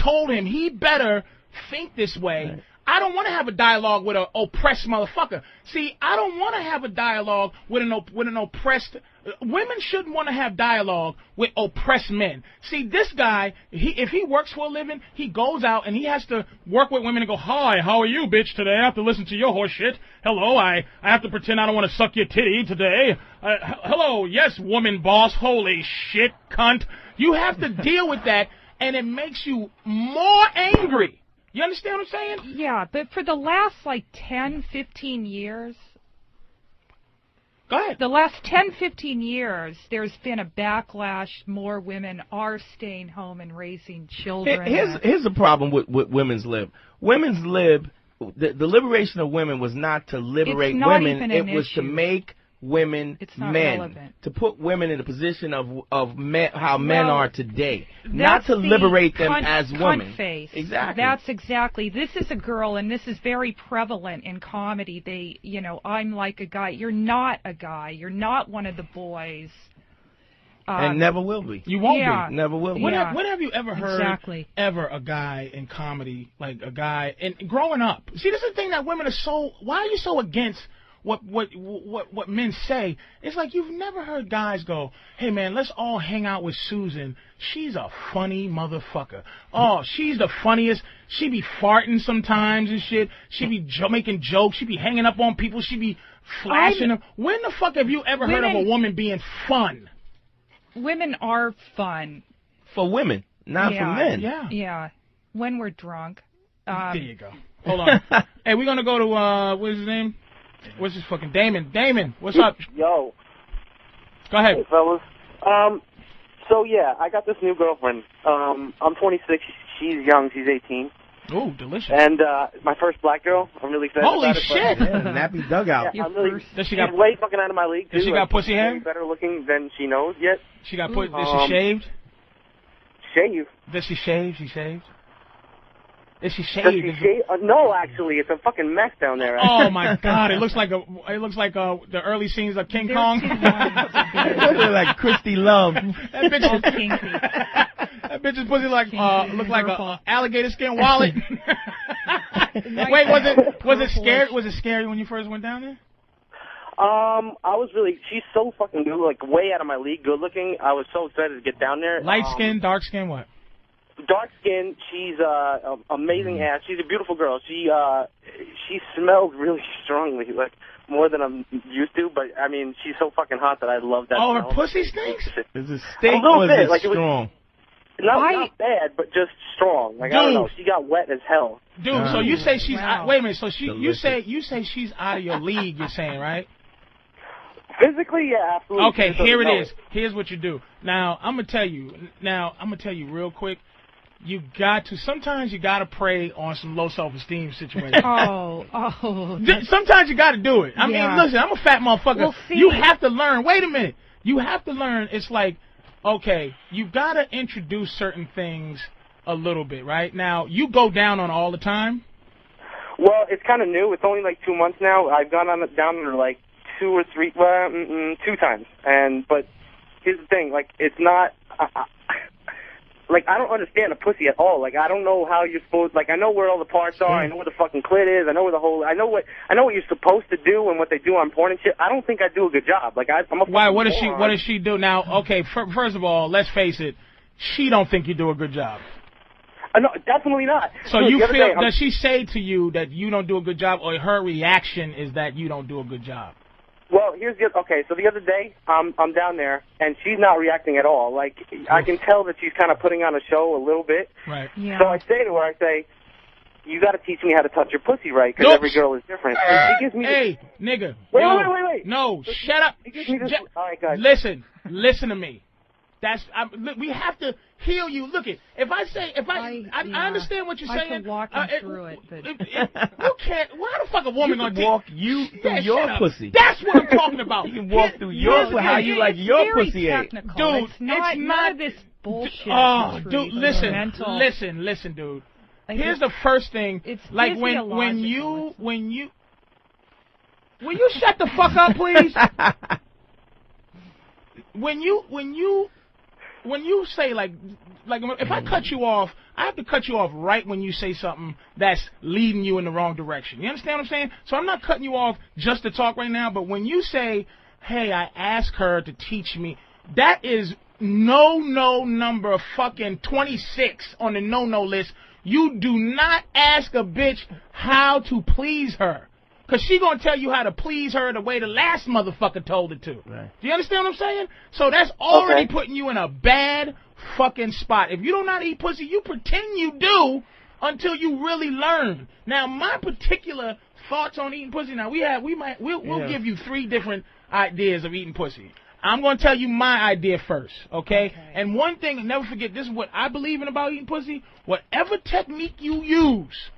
told him he better think this way. Right. I don't want to have a dialogue with an oppressed motherfucker. See, I don't want to have a dialogue with an oppressed. Women shouldn't want to have dialogue with oppressed men. See, this guy, if he works for a living, he goes out and he has to work with women and go, "Hi, how are you, bitch? Today I have to listen to your horse shit. Hello, I have to pretend I don't want to suck your titty today. Hello, yes, woman boss. Holy shit, cunt." You have to deal with that, and it makes you more angry. You understand what I'm saying? Yeah, but for the last, 10, 15 years... Go ahead. The last 10, 15 years, there's been a backlash. More women are staying home and raising children. Here's the problem with women's lib. Women's lib, the liberation of women was not to liberate women. It was to make women men, relevant. To put women in a position of men, how men are today, not to liberate them as women. Exactly. That's exactly. This is a girl, and this is very prevalent in comedy. I'm like a guy. You're not a guy. You're not one of the boys. And never will be. You won't be. Never will be. When have you ever heard a guy in comedy, like a guy, and growing up? See, this is the thing that women are so. Why are you so against what men say? It's like you've never heard guys go, "Hey man, let's all hang out with Susan. She's a funny motherfucker. Oh, she's the funniest. She be farting sometimes and shit. She be making jokes. She be hanging up on people. She be flashing them." When the fuck have you ever heard of a woman being fun? Women are fun. For women, not for men. Yeah. When we're drunk. There you go. Hold on. Hey, we're going to go to, what's his name? What's his fucking Damon? Damon, what's up? Yo. Go ahead. Hey, fellas. So, yeah, I got this new girlfriend. I'm 26. She's young. She's 18. Ooh, delicious. And my first black girl. I'm really excited Holy about it. Shit. Nappy dugout. Yeah, I'm really, she's way fucking out of my league, too. Does she got pussy hair? Better looking than she knows yet. She got Is she shaved? Shave. Does she shave? She shaved? Is she shaved? Does she shave? No, actually, it's a fucking mess down there. Oh my God! It looks like the early scenes of King Kong. Like Christy Love. That bitch is kinky. That bitch's pussy look like a alligator skin wallet. Wait, was it scary? Was it scary when you first went down there? I was really. She's so fucking good, like way out of my league, good looking. I was so excited to get down there. Light skin, dark skin, what? Dark skin. She's amazing ass. She's a beautiful girl. She smells really strongly, like more than I'm used to. But I mean, she's so fucking hot that I love that. Oh, smell. her pussy stinks? Is it stink or is it strong? Not bad, but just strong. Like, I don't know. She got wet as hell. Dude, so you say she's wait a minute. So you say she's out of your league. You're saying, right? Physically, yeah, absolutely. Okay, here it is. Here's what you do. Now I'm gonna tell you real quick. Sometimes you gotta prey on some low self-esteem situations. Sometimes you gotta do it. I mean, listen, I'm a fat motherfucker. Well, you have to learn. Wait a minute. You have to learn. It's like, okay, you gotta introduce certain things a little bit, right? Now, you go down on all the time? Well, it's kind of new. It's only like 2 months now. I've gone down on like 2 or 3, 2 times. But here's the thing, like, it's not, like, I don't understand a pussy at all. Like, I don't know how you're supposed, like, I know where all the parts are. I know where the fucking clit is. I know where the whole, I know what you're supposed to do and what they do on porn and shit. I don't think I do a good job. Like, I'm a Why? What does she do? Now, okay, first of all, let's face it, she don't think you do a good job. No, definitely not. So you feel, does she say to you that you don't do a good job, or her reaction is that you don't do a good job? Well, so the other day, I'm down there, and she's not reacting at all. Like, I can tell that she's kind of putting on a show a little bit. Right. Yeah. So I say to her, you got to teach me how to touch your pussy right, because every girl is different. And she gives me nigga. Wait. No, shut up. All right, guys. Listen to me. We have to heal you. Look if I understand what you're saying. I can walk through it, but you can't. Why the fuck a woman gonna walk you through your pussy? That's what I'm talking about. You can walk through your pussy. How you like your pussy ate? Dude, it's not this bullshit. Oh, dude, listen, dude. Here's the first thing. It's like when you will you shut the fuck up, please? When you say, like if I cut you off, I have to cut you off right when you say something that's leading you in the wrong direction. You understand what I'm saying? So I'm not cutting you off just to talk right now, but when you say, hey, I asked her to teach me, that is no number fucking 26 on the no list. You do not ask a bitch how to please her. Because she going to tell you how to please her the way the last motherfucker told it to. Right. Do you understand what I'm saying? So that's already putting you in a bad fucking spot. If you don't know how to eat pussy, you pretend you do until you really learn. Now, my particular thoughts on eating pussy, now we'll give you 3 different ideas of eating pussy. I'm going to tell you my idea first, okay? And one thing, never forget, this is what I believe in about eating pussy. Whatever technique you use,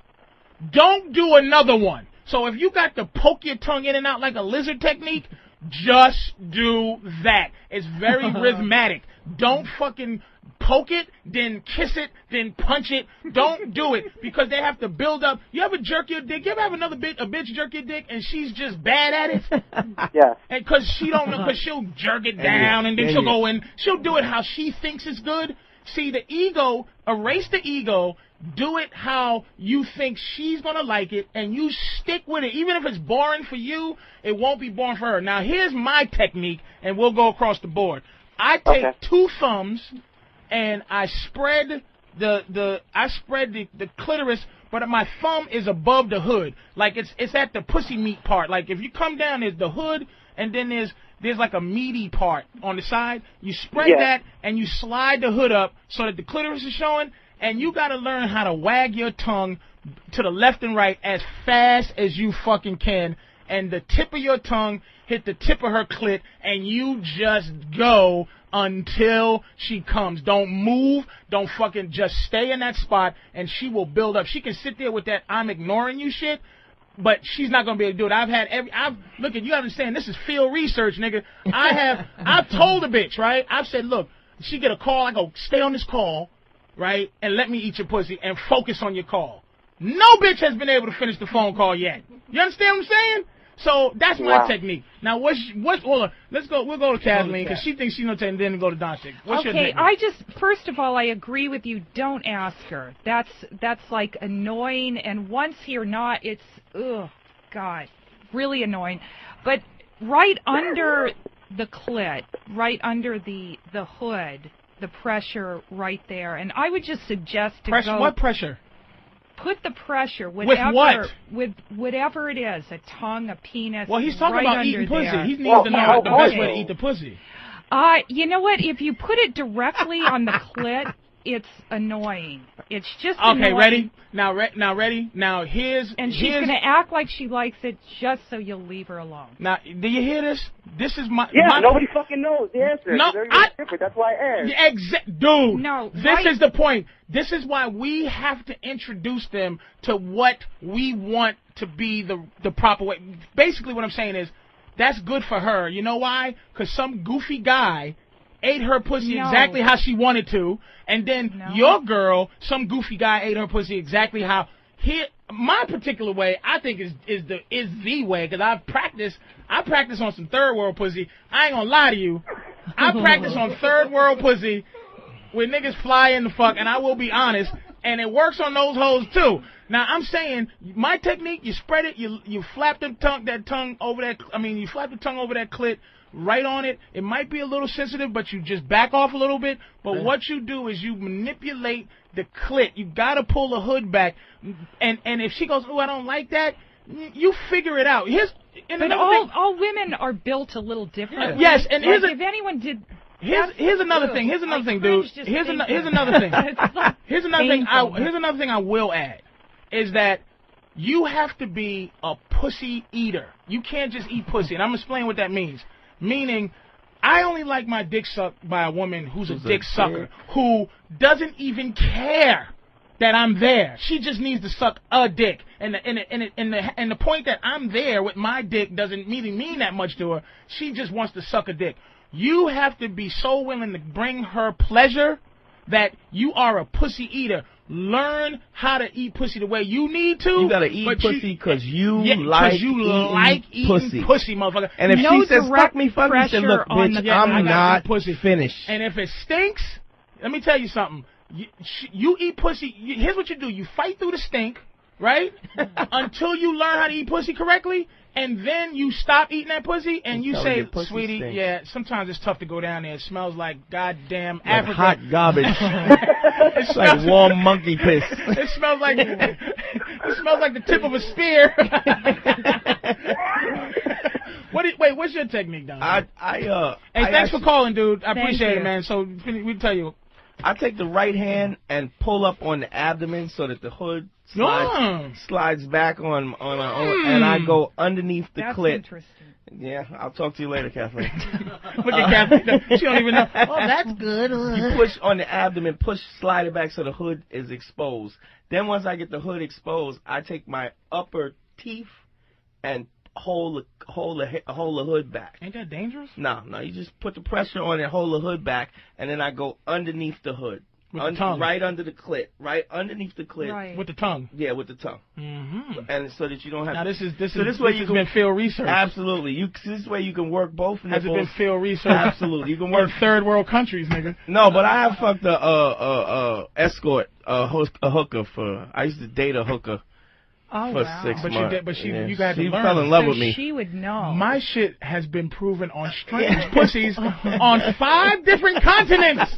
don't do another one. So if you got to poke your tongue in and out like a lizard technique, just do that. It's very rhythmic. Don't fucking poke it, then kiss it, then punch it. Don't do it because they have to build up. You ever jerk your dick? You ever have a bitch jerk your dick and she's just bad at it? Yeah. And because she don't know, because she'll jerk it down and then she'll go in. She'll do it how she thinks is good. See, the ego, erase the ego. Do it how you think she's going to like it, and you stick with it. Even if it's boring for you, it won't be boring for her. Now, here's my technique, and we'll go across the board. I take 2 thumbs, and I spread the clitoris, but my thumb is above the hood. Like, it's at the pussy meat part. Like, if you come down, there's the hood, and then there's like a meaty part on the side. You spread that, and you slide the hood up so that the clitoris is showing. And you got to learn how to wag your tongue to the left and right as fast as you fucking can. And the tip of your tongue hit the tip of her clit. And you just go until she comes. Don't move. Don't fucking just stay in that spot. And she will build up. She can sit there with that I'm ignoring you shit. But she's not going to be able to do it. Look, you understand, this is field research, nigga. I've told the bitch, right? I've said, look, she get a call. I go, stay on this call. Right, and let me eat your pussy and focus on your call. No bitch has been able to finish the phone call yet. You understand what I'm saying? So that's my technique. Now, hold on, we'll go to Kathleen because she thinks she knows, and then go to Don Stick. What's your technique? First of all, I agree with you. Don't ask her. That's like annoying, and once you're not, it's God, really annoying. But right under the clit, right under the hood. The pressure right there, and I would just suggest to go. What pressure? Put the pressure, whatever, with what? With whatever it is, a tongue, a penis. Well, he's talking right about eating pussy. There. He needs to know the best way to eat the pussy. You know what? If you put it directly on the clit, it's annoying. It's just annoying. Okay, ready? Now ready? Now she's gonna act like she likes it just so you'll leave her alone. Now, do you hear this? This is my... Yeah, nobody fucking knows the answer. No, that's why I asked. Dude, no, this is the point. This is why we have to introduce them to what we want to be the proper way. Basically, what I'm saying is, that's good for her. You know why? Because some goofy guy ate her pussy exactly how she wanted to, and then your girl, some goofy guy ate her pussy exactly how my particular way, I think is the way, because I practice on some third world pussy. I ain't gonna lie to you. I practice on third world pussy where niggas fly in the fuck, and I will be honest, and it works on those hoes too. Now I'm saying my technique, you spread it, you flap the tongue over that clit, right on it. It might be a little sensitive, but you just back off a little bit. But what you do is you manipulate the clit. You gotta pull the hood back, and if she goes, "Oh, I don't like that," you figure it out. But all women are built a little differently. Yes, and if anyone did. Here's another thing. Here's another thing, dude. Here's another thing. Here's another thing I will add is that you have to be a pussy eater. You can't just eat pussy, and I'm explaining what that means. Meaning, I only like my dick sucked by a woman who's a dick sucker, who doesn't even care that I'm there. She just needs to suck a dick. And the point that I'm there with my dick doesn't mean that much to her. She just wants to suck a dick. You have to be so willing to bring her pleasure that you are a pussy eater. Learn how to eat pussy the way you need to. You gotta eat pussy because you like eating pussy, motherfucker. And if she says fuck me, you say, look, bitch, I'm not finished. And if it stinks, let me tell you something. You eat pussy. Here's what you do. You fight through the stink, right? Until you learn how to eat pussy correctly. And then you stop eating that pussy, and you say, sweetie, sometimes it's tough to go down there. It smells like goddamn Africa. Hot garbage. It's like warm monkey piss. It smells like the tip of a spear. What's your technique, Don? Hey, thanks for calling, dude. I appreciate it, man. So we tell you. I take the right hand and pull up on the abdomen so that the hood slides back on and I go underneath the clit. That's interesting. Yeah, I'll talk to you later, Kathleen. Look at Kathleen. She don't even know. Oh, that's good. You push on the abdomen, slide it back so the hood is exposed. Then once I get the hood exposed, I take my upper teeth and hold the hood back. Ain't that dangerous? No, you just put the pressure on it, hold the hood back, and then I go underneath the hood. With the tongue. Right under the clit. Right underneath the clit. Right. With the tongue. Yeah, with the tongue. Mm-hmm. And so that you don't have. Now this has been field research. Absolutely. This way you can work both nipples. Has it been field research? Absolutely. You can work third world countries, nigga. No, but I have fucked a escort, a hooker for. I used to date a hooker. For 6 months. But you got to learn. She fell in love with me. She would know. My shit has been proven on strange pussies on 5 different continents.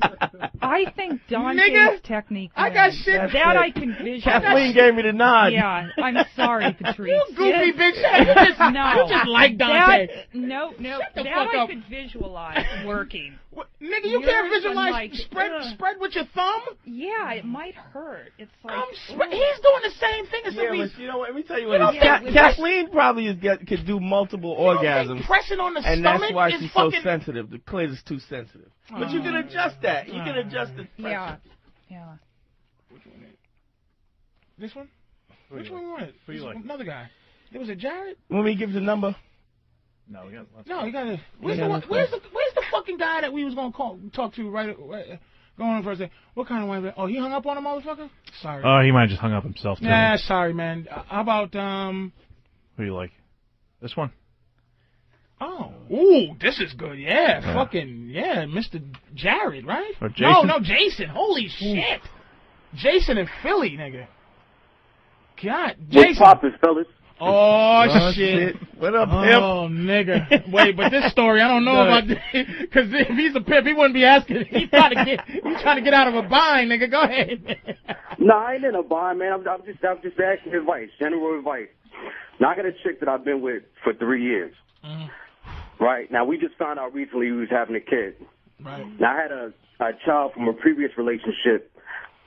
I think Dante's technique. I got shit. That I can visualize. Kathleen gave me the nod. Yeah, I'm sorry, Patrice. You goofy bitch. You just like Dante. No. That I could visualize working. Nigga, you can't visualize like, spread with your thumb? Yeah, it might hurt. It's like he's doing the same thing as but you know what? Let me tell you what. Yeah, Kathleen probably could do multiple orgasms. Pressing on the and stomach that's why she's fucking... so sensitive. The clit is too sensitive. But you can adjust that. You can adjust the pressure. Yeah. Which one? This one? Which one you want? Who you like? Another guy. There was a Jared? Want me to give the number? No, we got. No, you gotta. Where's the fucking guy that we was gonna talk to right going on for a second? What kind of wife? Oh, he hung up on a motherfucker? Sorry. Oh, he might have just hung up himself too. Yeah, sorry, man. How about Who do you like? This one. Oh, ooh, this is good. Yeah, fucking Mr. Jared, right? Or Jason? No, Jason. Holy shit, Jason and Philly, nigga. God, Jason. What's poppin', fellas? Oh, shit. What up, pimp? Oh, nigga. Wait, but this story, I don't know about this. Because if he's a pimp, he wouldn't be asking. He's trying to get out of a bind, nigga. Go ahead. No, I ain't in a bind, man. I'm just asking advice, general advice. Now, I got a chick that I've been with for 3 years. Right? Now, we just found out recently we was having a kid. Right. Now, I had a child from a previous relationship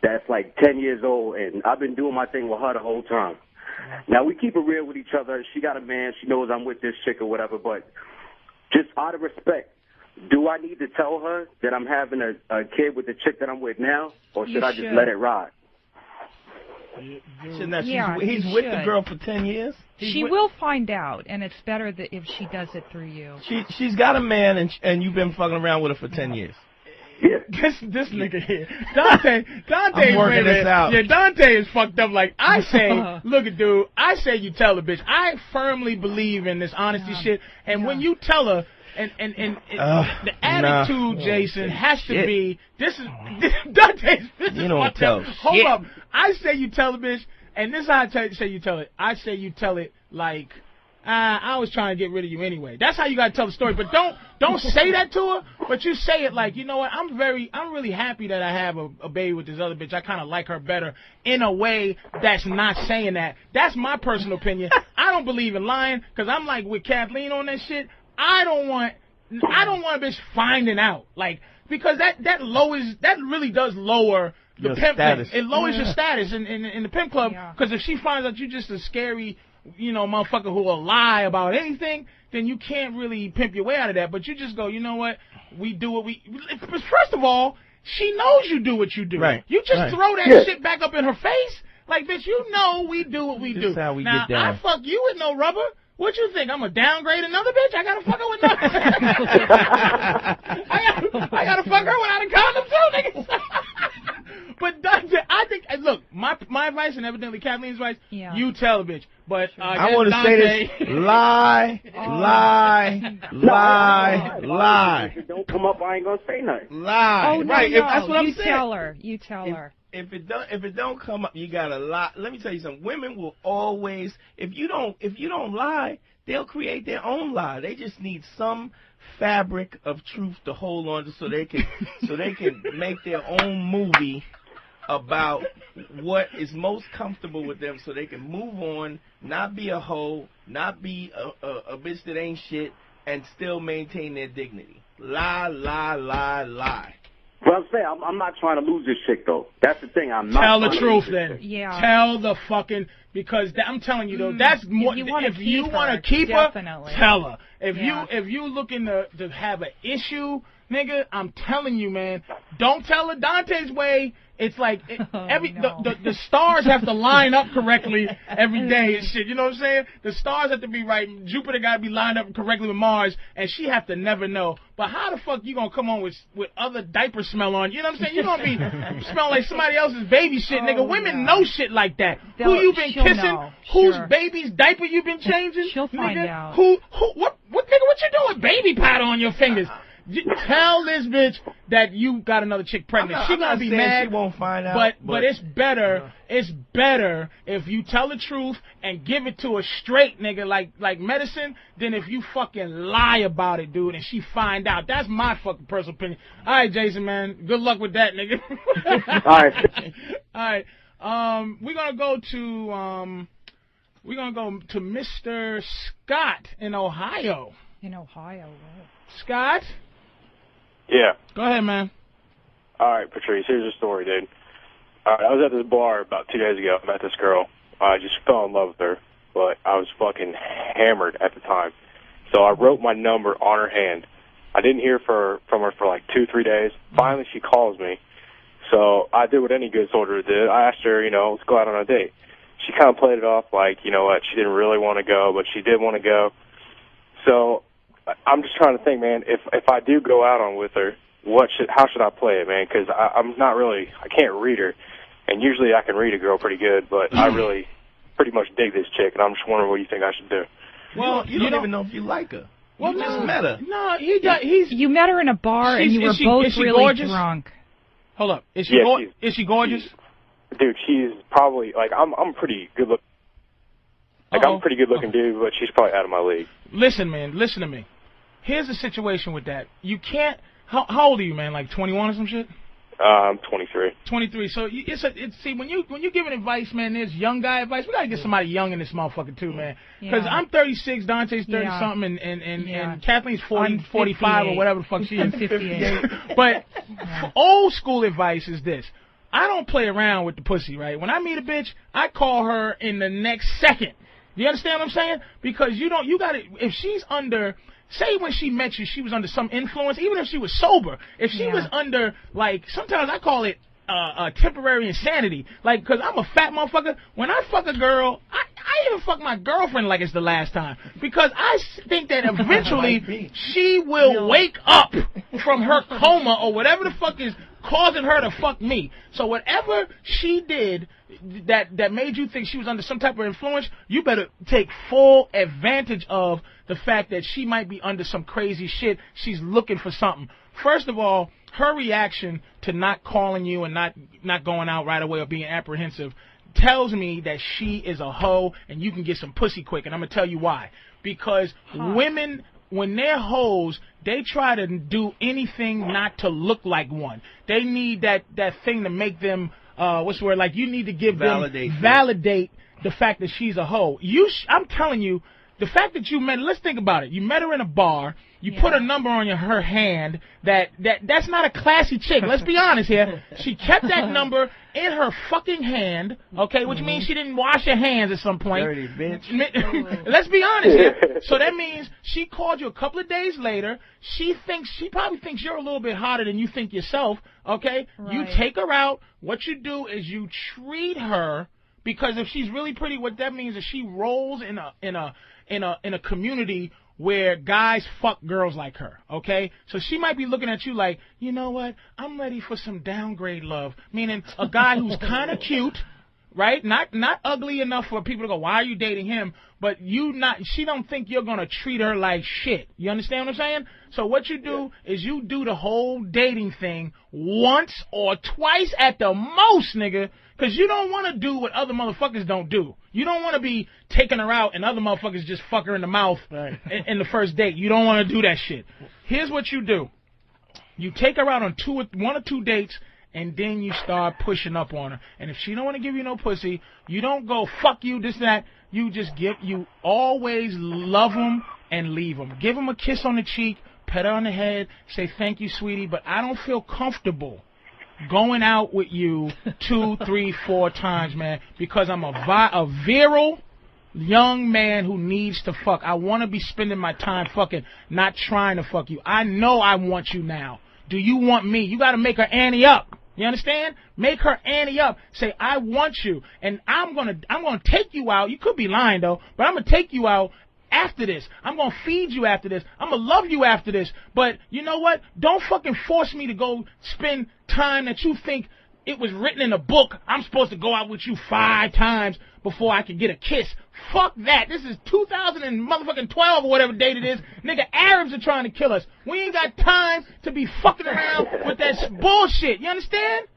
that's like 10 years old, and I've been doing my thing with her the whole time. Now, we keep it real with each other. She got a man. She knows I'm with this chick or whatever. But just out of respect, do I need to tell her that I'm having a kid with the chick that I'm with now? Or should I just let it ride? He's with the girl for 10 years? She will find out, and it's better that if she does it through you. She's got a man, and you've been fucking around with her for 10 years. Yeah. This nigga here. Dante I'm working this out. Yeah, Dante is fucked up. Like, I say, look at dude, I say you tell the bitch. I firmly believe in this honesty shit. And when you tell her, and the attitude, Jason, has to be, Dante's, you don't tell Hold up. I say you tell the bitch, and this is how I say you tell it. I say you tell it like, I was trying to get rid of you anyway. That's how you gotta tell the story. But don't say that to her. But you say it like, you know what? I'm really happy that I have a baby with this other bitch. I kind of like her better in a way that's not saying that. That's my personal opinion. I don't believe in lying because I'm like with Kathleen on that shit. I don't want a bitch finding out like because that really does lower the pimp status. It lowers your status in the pimp club because if she finds out you're just a scary motherfucker who will lie about anything, then you can't really pimp your way out of that. But you just go, you know what? We do what we... First of all, she knows you do what you do. Right. You just throw that shit back up in her face. Like, bitch, you know we do what we do. This is how we now, get down. I fuck you with no rubber. What you think? I'm going to downgrade another bitch? I got to fuck her with no... I got to fuck her without a condom too, nigga. But I think, look, my advice and evidently Kathleen's advice, you tell the bitch. But I want to say this: lie. If it don't come up, I ain't gonna say nothing. Lie. Oh, no, right? no. That's what I'm saying. You tell her. If it don't come up, you gotta lie. Let me tell you something. Women will always, if you don't lie, they'll create their own lie. They just need some fabric of truth to hold on to, so they can make their own movie about what is most comfortable with them, so they can move on, not be a hoe, not be a bitch that ain't shit, and still maintain their dignity. Lie. But I'm saying, I'm not trying to lose this chick, though. That's the thing. I'm not. Tell the truth, then. Yeah. Tell the fucking, because I'm telling you, though, that's more. If you want to keep her, tell her. If you looking to have an issue, nigga, I'm telling you, man, don't tell her Dante's way It's like the stars have to line up correctly every day and shit. You know what I'm saying? The stars have to be right. Jupiter got to be lined up correctly with Mars, and she have to never know. But how the fuck you gonna come on with other diaper smell on? You know what I'm saying? You gonna be smelling like somebody else's baby shit, nigga. Women know shit like that. Who you been kissing? Know. Whose baby's diaper you been changing? She'll find out. What nigga? What you doing with baby powder on your fingers? Tell this bitch that you got another chick pregnant. She gonna be mad. She won't find out. But it's better. It's better if you tell the truth and give it to a straight nigga like medicine than if you fucking lie about it, dude, and she find out. That's my fucking personal opinion. All right, Jason, man. Good luck with that, nigga. All right. All right. We're gonna go to Mr. Scott in Ohio. In Ohio, right. Scott? Yeah. Go ahead, man. All right, Patrice, here's a story, dude. All right, I was at this bar about 2 days ago. I met this girl. I just fell in love with her, but I was fucking hammered at the time. So I wrote my number on her hand. I didn't hear from her for like 2-3 days. Finally, she calls me. So I did what any good soldier did. I asked her, let's go out on a date. She kind of played it off like, you know what, she didn't really want to go, but she did want to go. So I'm just trying to think, man, if I do go out on with her, how should I play it, man? Because I can't read her. And usually I can read a girl pretty good, but I really pretty much dig this chick, and I'm just wondering what you think I should do. Well, you don't even know if you like her. Well, you just met her. No, you met her in a bar, and you were both really gorgeous? drunk. Hold up. Is she gorgeous? Dude, she's probably, like, I'm pretty good looking. Like, I'm a pretty good looking dude, but she's probably out of my league. Listen, man, listen to me. Here's the situation with that. You can't. How old are you, man? Like 21 or some shit? I'm 23. 23. So see, when you giving advice, man, there's young guy advice. We gotta get somebody young in this motherfucker too, man. Because I'm 36, Dante's 30 something, and Kathleen's 45 or whatever the fuck she is. 58. But old school advice is this: I don't play around with the pussy, right? When I meet a bitch, I call her in the next second. You understand what I'm saying? Because you gotta, if she's under. Say when she met you, she was under some influence, even if she was sober. If she was under, like, sometimes I call it temporary insanity. Like, because I'm a fat motherfucker. When I fuck a girl, I even fuck my girlfriend like it's the last time. Because I think that eventually she will wake up from her coma or whatever the fuck is causing her to fuck me. So whatever she did that made you think she was under some type of influence, you better take full advantage of the fact that she might be under some crazy shit. She's looking for something. First of all, her reaction to not calling you and not going out right away or being apprehensive tells me that she is a hoe and you can get some pussy quick. And I'm going to tell you why. Because women, when they're hoes, they try to do anything not to look like one. They need that thing to make them, what's the word? Like, you need to give validate the fact that she's a hoe. I'm telling you, the fact that you met, let's think about it. You met her in a bar. You put a number on her hand. That's not a classy chick. Let's be honest here. She kept that number in her fucking hand, okay, which means she didn't wash her hands at some point. Dirty bitch. Let's be honest here. So that means she called you a couple of days later. She probably thinks you're a little bit hotter than you think yourself, okay? Right. You take her out. What you do is you treat her, because if she's really pretty, what that means is she rolls in a community where guys fuck girls like her, okay? So she might be looking at you like, you know what? I'm ready for some downgrade love, meaning a guy who's kind of cute, right? Not ugly enough for people to go, why are you dating him? But she don't think you're going to treat her like shit. You understand what I'm saying? So what you do is you do the whole dating thing once or twice at the most, nigga, because you don't want to do what other motherfuckers don't do. You don't want to be taking her out and other motherfuckers just fuck her in the mouth in the first date. You don't want to do that shit. Here's what you do. You take her out on one or two dates, and then you start pushing up on her. And if she don't want to give you no pussy, you don't go, fuck you, this, that. You just you always love them and leave them. Give them a kiss on the cheek, pet her on the head, say thank you, sweetie, but I don't feel comfortable going out with you 2, 3, 4 times, man, because I'm a virile young man who needs to fuck. I want to be spending my time fucking, not trying to fuck you. I know I want you now. Do you want me? You got to make her ante up. You understand? Make her ante up. Say, I want you, and I'm gonna take you out. You could be lying though, but I'm gonna take you out after this. I'm gonna feed you after this. I'm gonna love you after this. But you know what? Don't fucking force me to go spend time that you think it was written in a book. I'm supposed to go out with you 5 times before I can get a kiss. Fuck that. This is 2012 or whatever date it is. Nigga, Arabs are trying to kill us. We ain't got time to be fucking around with that bullshit. You understand?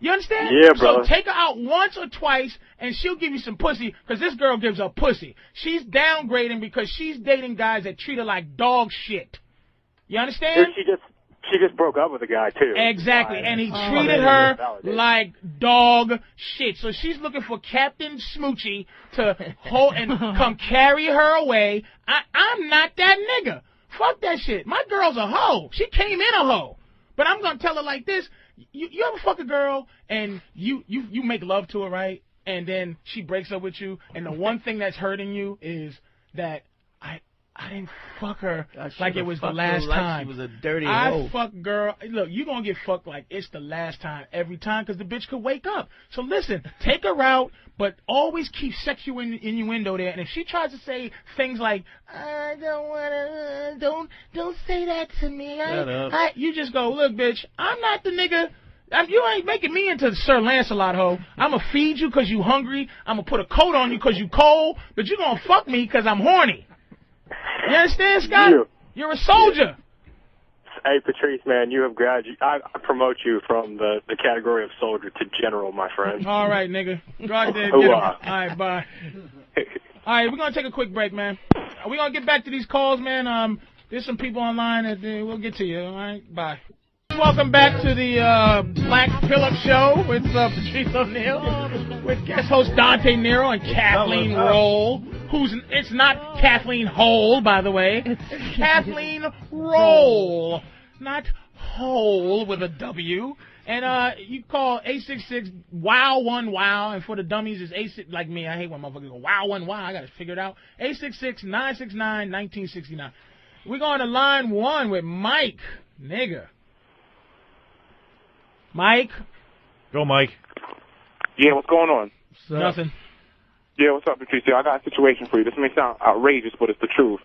You understand? Yeah, brother. So take her out once or twice, and she'll give you some pussy, because this girl gives her pussy. She's downgrading because she's dating guys that treat her like dog shit. You understand? She just broke up with a guy, too. Exactly, and he treated her like dog shit. So she's looking for Captain Smoochie to hold and come carry her away. I'm not that nigga. Fuck that shit. My girl's a hoe. She came in a hoe. But I'm going to tell her like this. You ever fuck a girl and you make love to her, right? And then she breaks up with you, and the one thing that's hurting you is that I didn't fuck her like it was the last time. She was a dirty hoe. I fuck girl. Look, you gonna get fucked like it's the last time every time, because the bitch could wake up. So listen, take her out, but always keep sexual innuendo there. And if she tries to say things like, I don't wanna, don't say that to me. You just go, look, bitch, I'm not the nigga. You ain't making me into Sir Lancelot, ho. I'm going to feed you because you hungry. I'm going to put a coat on you because you cold. But you going to fuck me because I'm horny. You understand, Scott? Yeah. You're a soldier. Hey, Patrice, man, you have graduated. I promote you from the category of soldier to general, my friend. All right, nigga. Go out there and get him. All right, bye. All right, we're going to take a quick break, man. We're going to get back to these calls, man. There's some people online that we'll get to you. All right, bye. Welcome back to the Black Phillip Show with Patrice O'Neal, with guest host Dante Nero and Kathleen Roll. It's not Kathleen Hole, by the way. It's Kathleen Roll, not Hole with a W. And you call 866-WOW1-WOW, and for the dummies, it's 86 like me. I hate when motherfuckers go WOW1-WOW. I got to figure it out. 866-969-1969. We're going to line 1 with Mike, nigga. Mike? Go, Mike. Yeah, what's going on? Nothing. Yeah, what's up, Patrice? I got a situation for you. This may sound outrageous, but it's the truth.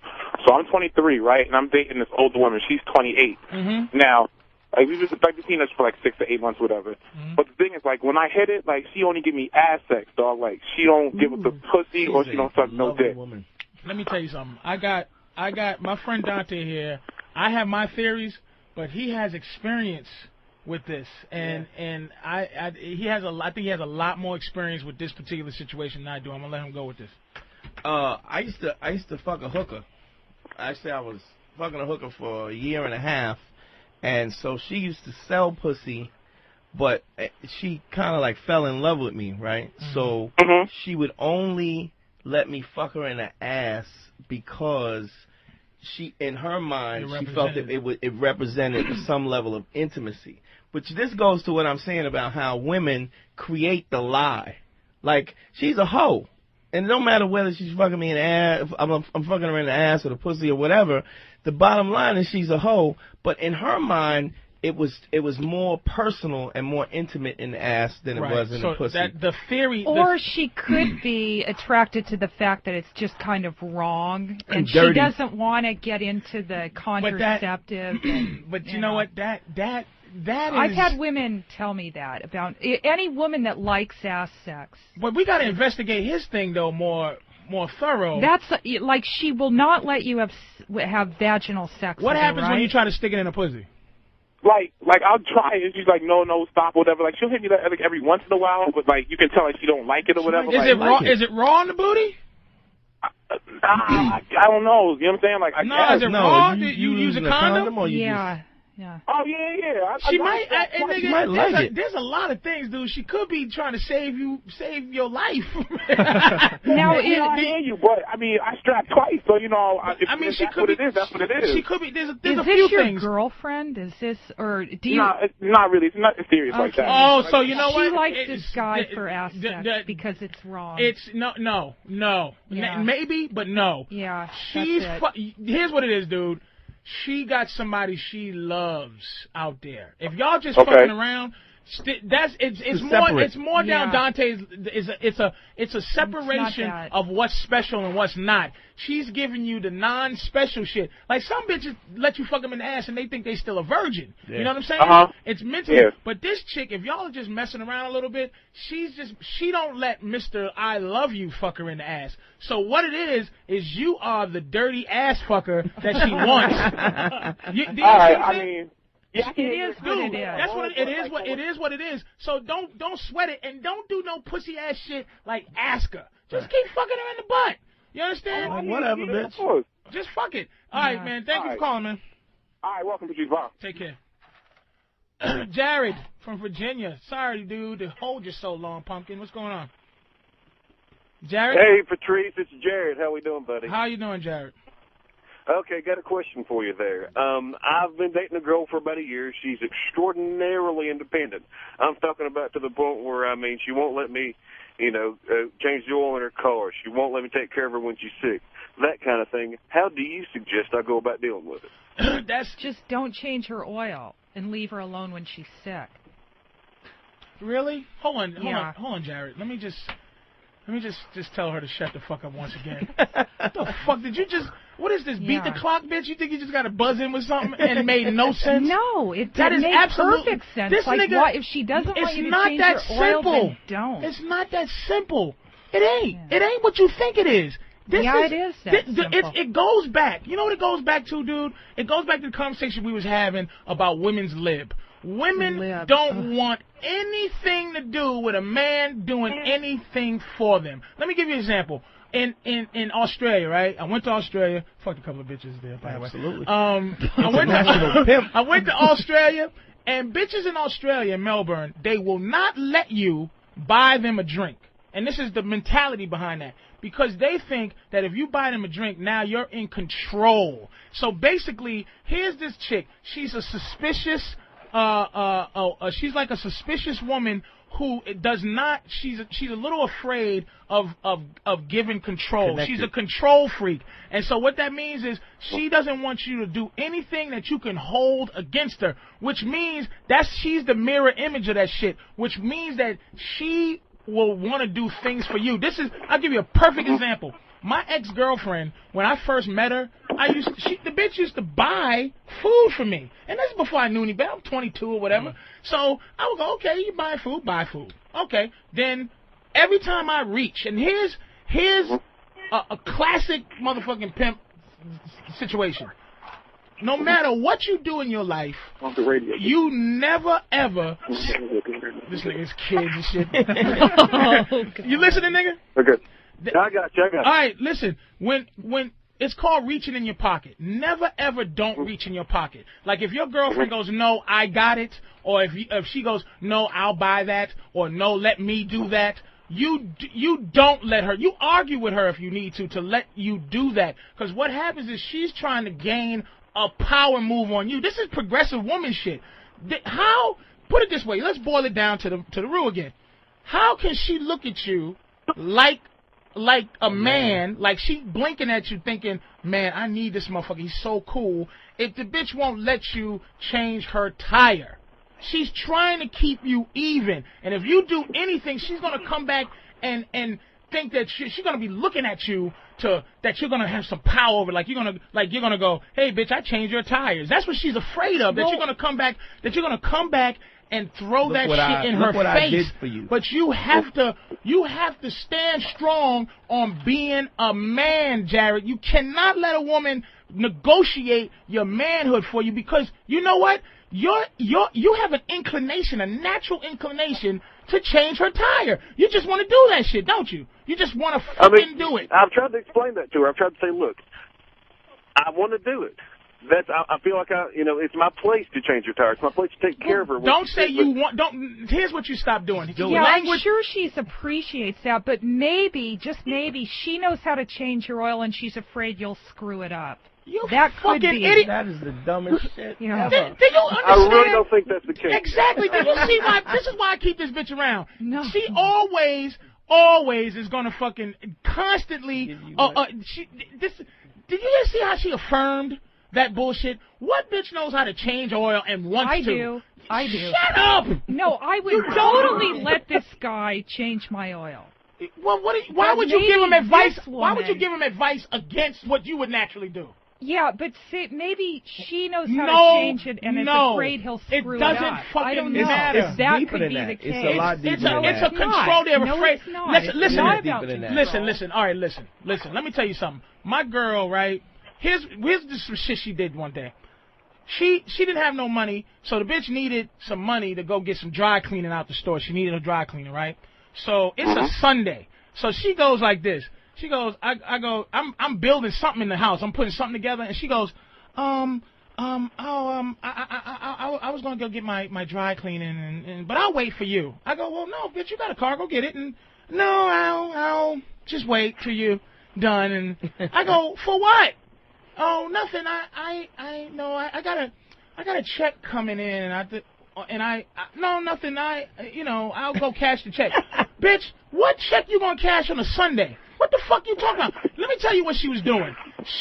So I'm 23, right? And I'm dating this older woman. She's 28. Mm-hmm. Now, we've seen us for like 6 to 8 months, whatever. Mm-hmm. But the thing is, like, when I hit it, like, she only give me ass sex, dog. Like, she don't give us the pussy or she don't suck no dick. Woman. Let me tell you something. I got my friend Dante here. I have my theories, but he has experience with this, and I think he has a lot more experience with this particular situation than I do. I'm gonna let him go with this. I used to fuck a hooker. Actually, I was fucking a hooker for a year and a half, and so she used to sell pussy, but she kind of like fell in love with me, right? Mm-hmm. So she would only let me fuck her in the ass because she, in her mind, she felt that it represented some level of intimacy. But this goes to what I'm saying about how women create the lie. Like, she's a hoe. And no matter whether she's fucking me in the ass, I'm fucking her in the ass or the pussy or whatever, the bottom line is she's a hoe. But in her mind, it was more personal and more intimate in the ass than it was in the pussy. The theory, or she could be attracted to the fact that it's just kind of wrong, and she doesn't want to get into the contraceptive. But you know what? That is. I've had women tell me that about any woman that likes ass sex. But we got to investigate his thing though more thorough. That's like she will not let you have vaginal sex. What happens when you try to stick it in a pussy? Like I'll try it. She's like, no, stop, whatever. Like, she'll hit me like every once in a while, but like you can tell like she don't like it or whatever. Is it raw? Is it raw in the booty? I don't know. You know what I'm saying? Like, is it raw? You use a condom? Or yeah. Oh, yeah. She might like it. There's a lot of things, dude. She could be trying to save your life. Now, I hear you, but I mean, I strapped twice, so you know. If that's what it is. That's what it is. She could be. There's a few things. Is this your girlfriend? Is this or do you? No, it's not really. It's not serious like that. Oh, so you know what? She likes this guy for ass sex because it's wrong. It's no. Yeah. Maybe, but no. Yeah. Here's what it is, dude. She got somebody she loves out there. If y'all just fucking around, It's more down Dante's. It's a separation of what's special and what's not. She's giving you the non-special shit. Like some bitches let you fuck them in the ass and they think they still a virgin. You know what I'm saying? It's mentally. But this chick, if y'all are just messing around a little bit, she don't let Mr. I love you fuck her in the ass. So what it is you are the dirty ass fucker that she wants. I mean. Yeah, it is what it is. That's what it is. It is what it is. So don't sweat it and don't do no pussy ass shit like ask her. Just keep fucking her in the butt. You understand? Whatever, bitch. Just fuck it. All right, man. Thank you for calling, man. All right, welcome to G-Box. Take care. Jared from Virginia. Sorry, dude, to hold you so long, Pumpkin. What's going on? Jared? Hey, Patrice, it's Jared. How we doing, buddy? How you doing, Jared? Okay, got a question for you there. I've been dating a girl for about a year. She's extraordinarily independent. I'm talking about to the point where, I mean, she won't let me, change the oil in her car. She won't let me take care of her when she's sick. That kind of thing. How do you suggest I go about dealing with it? Just don't change her oil and leave her alone when she's sick. Really? Hold on, Jared. Let me just tell her to shut the fuck up once again. What the fuck did you just? What is this? Beat the clock, bitch? You think you just got to buzz in with something and it made no sense? No, that is perfect sense. This like, nigga, why, if she doesn't want you to change her oil, then don't. It's not that simple. It ain't. Yeah. It ain't what you think it is. It is simple. It goes back. You know what it goes back to, dude? It goes back to the conversation we was having about women's lib. Women don't want anything to do with a man doing anything for them. Let me give you an example. In Australia, right? I went to Australia. Fucked a couple of bitches there, by the way. Absolutely. I went to Australia, and bitches in Australia, in Melbourne, they will not let you buy them a drink. And this is the mentality behind that. Because they think that if you buy them a drink, now you're in control. So basically, here's this chick. She's a suspicious, she's like a suspicious woman who does not, she's a little afraid of giving control. Connected. She's a control freak. And so what that means is she doesn't want you to do anything that you can hold against her, which means she's the mirror image of that shit, which means that she will want to do things for you. I'll give you a perfect example. My ex-girlfriend, when I first met her, the bitch used to buy food for me. And this is before I knew any better. I'm 22 or whatever. So I would go, okay, you buy food. Okay. Then every time I reach, and here's a classic motherfucking pimp situation. No matter what you do in your life, you never ever. This nigga's kids and shit. You listening, nigga? Okay. I got you. All right, listen. When it's called reaching in your pocket. Never ever don't reach in your pocket. Like if your girlfriend goes, no, I got it, or if she goes, no, I'll buy that, or no, let me do that. You don't let her. You argue with her if you need to let you do that. Because what happens is she's trying to gain a power move on you. This is progressive woman shit. Put it this way. Let's boil it down to the rule again. How can she look at you like a man, like she blinking at you thinking, man, I need this motherfucker, he's so cool, if the bitch won't let you change her tire? She's trying to keep you even. And if you do anything, she's going to come back and think that she's going to be looking at you that you're going to have some power over, like you're going to go, hey, bitch, I changed your tires. That's what she's afraid of, that you're going to come back and throw that shit in her face. I did for you. But you have to stand strong on being a man, Jared. You cannot let a woman negotiate your manhood for you, because you know what? You have an inclination, a natural inclination to change her tire. You just want to do that shit, don't you? You just want to fucking do it. I've tried to explain that to her. I've tried to say, look, I want to do it. I feel like it's my place to change her tire. It's my place to take care of her. Don't say you want. Here's what you stop doing. I'm sure she appreciates that, but maybe, just maybe, she knows how to change your oil, and she's afraid you'll screw it up. That could be. Idiot. That is the dumbest shit ever. Do you understand? I really don't think that's the case. Exactly. Do you see why? This is why I keep this bitch around. No. She always is gonna fucking constantly. Did you guys see how she affirmed that bullshit? What bitch knows how to change oil and wants to? I do. I do. Shut up! No, I would totally let this guy change my oil. Well, why would you give him advice? Why would you give him advice against what you would naturally do? Yeah, but see, maybe she knows how to change it, and is afraid he'll screw it up. It doesn't fucking I don't know. matter. That could be the case. It's a lot deeper than that. It's a control. They're afraid. No, it's not. Listen. All right, listen. Let me tell you something. My girl, right? Here's some shit she did one day. She didn't have no money, so the bitch needed some money to go get some dry cleaning out the store. She needed a dry cleaner, right? So it's a Sunday. So she goes like this. She goes, I'm building something in the house. I'm putting something together, and she goes, I was gonna go get my dry cleaning, but I'll wait for you. I go, well, no, bitch, you got a car, go get it, and no, I'll just wait till you're done. And I go, for what? Oh, nothing. I got a check coming in, and no, nothing. I'll go cash the check. Bitch, what check you gonna cash on a Sunday? What the fuck you talking about? Let me tell you what she was doing.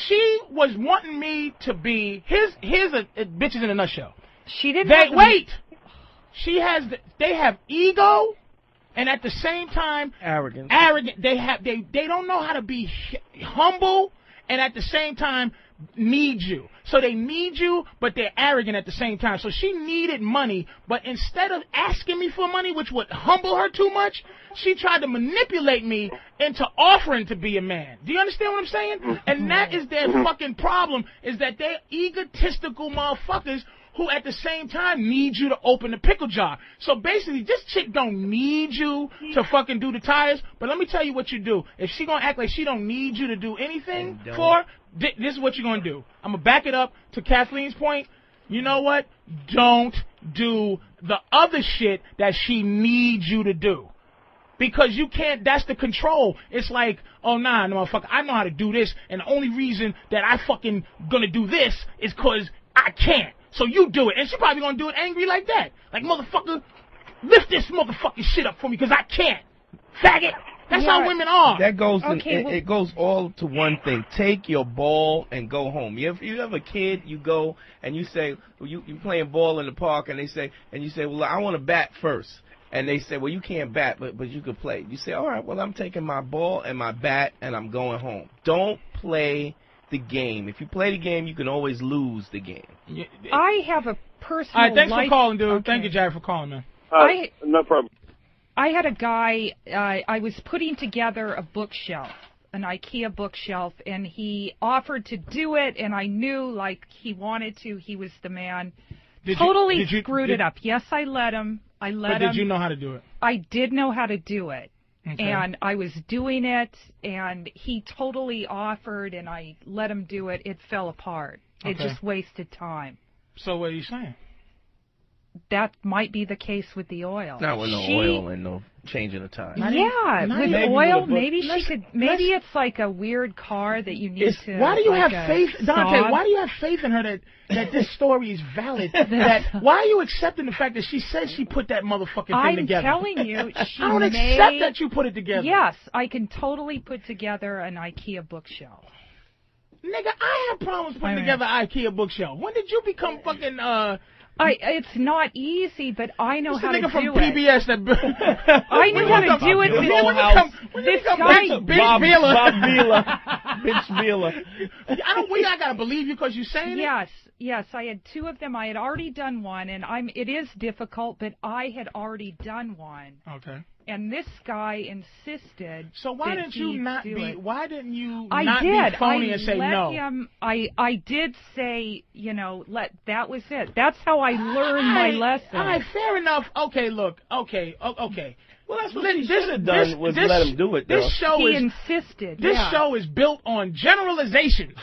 She was wanting me to be here's a bitches in a nutshell. She didn't. Wait. They have ego, and at the same time arrogant. They don't know how to be humble, and at the same time need you. So they need you, but they're arrogant at the same time. So she needed money, but instead of asking me for money, which would humble her too much, she tried to manipulate me into offering to be a man. Do you understand what I'm saying? And that is their fucking problem, is that they're egotistical motherfuckers who at the same time need you to open the pickle jar. So basically, this chick don't need you to fucking do the tires, but let me tell you what you do. If she gonna act like she don't need you to do anything for her, this is what you're gonna do. I'm gonna back it up to Kathleen's point. You know what? Don't do the other shit that she needs you to do. Because you can't, that's the control. It's like, oh, nah, motherfucker, I know how to do this, and the only reason that I fucking gonna do this is because I can't. So you do it. And she probably gonna do it angry like that. Like, motherfucker, lift this motherfucking shit up for me because I can't. Faggot. That's how women are. That goes it goes all to one thing. Take your ball and go home. You have a kid, you go and you say, well, you playing ball in the park, and you say, well, I want to bat first. And they say, well, you can't bat, but you could play. You say, all right, well, I'm taking my ball and my bat, and I'm going home. Don't play the game. If you play the game, you can always lose the game. I have a personal All right, thanks for calling, dude. Okay. Thank you, Jared, for calling, man. No problem. I had a guy, I was putting together a bookshelf, an IKEA bookshelf, and he offered to do it, and I knew, like, he wanted to. He was the man. Totally screwed it up. Yes, I let him. But did you know how to do it? I did know how to do it. Okay. And I was doing it, and he totally offered, and I let him do it. It fell apart. Okay. It just wasted time. So what are you saying? That might be the case with the oil. Not with no oil and no changing the tire. Yeah, with oil, maybe she could. Maybe it's like a weird car that you need to. Why do you have faith, Dante? Saw? Why do you have faith in her that this story is valid? Why are you accepting the fact that she said she put that motherfucking thing together? I'm telling you, she I don't accept that you put it together. Yes, I can totally put together an IKEA bookshelf. Nigga, I have problems putting together an IKEA bookshelf. When did you become fucking it's not easy, but I know how to do it. From PBS that I knew how to do it. This guy, Bob Vila. Bitch Vila. I gotta believe you because you're saying it? Yes, I had two of them. I had already done one, and it is difficult, but I had already done one. Okay. And this guy insisted. So why didn't you not be phony and say no? I did say, that was it. That's how I learned my lesson. All right, fair enough. Okay, look. Okay. Well, that's what she should have done was let him do it, though. He insisted. This show is built on generalizations.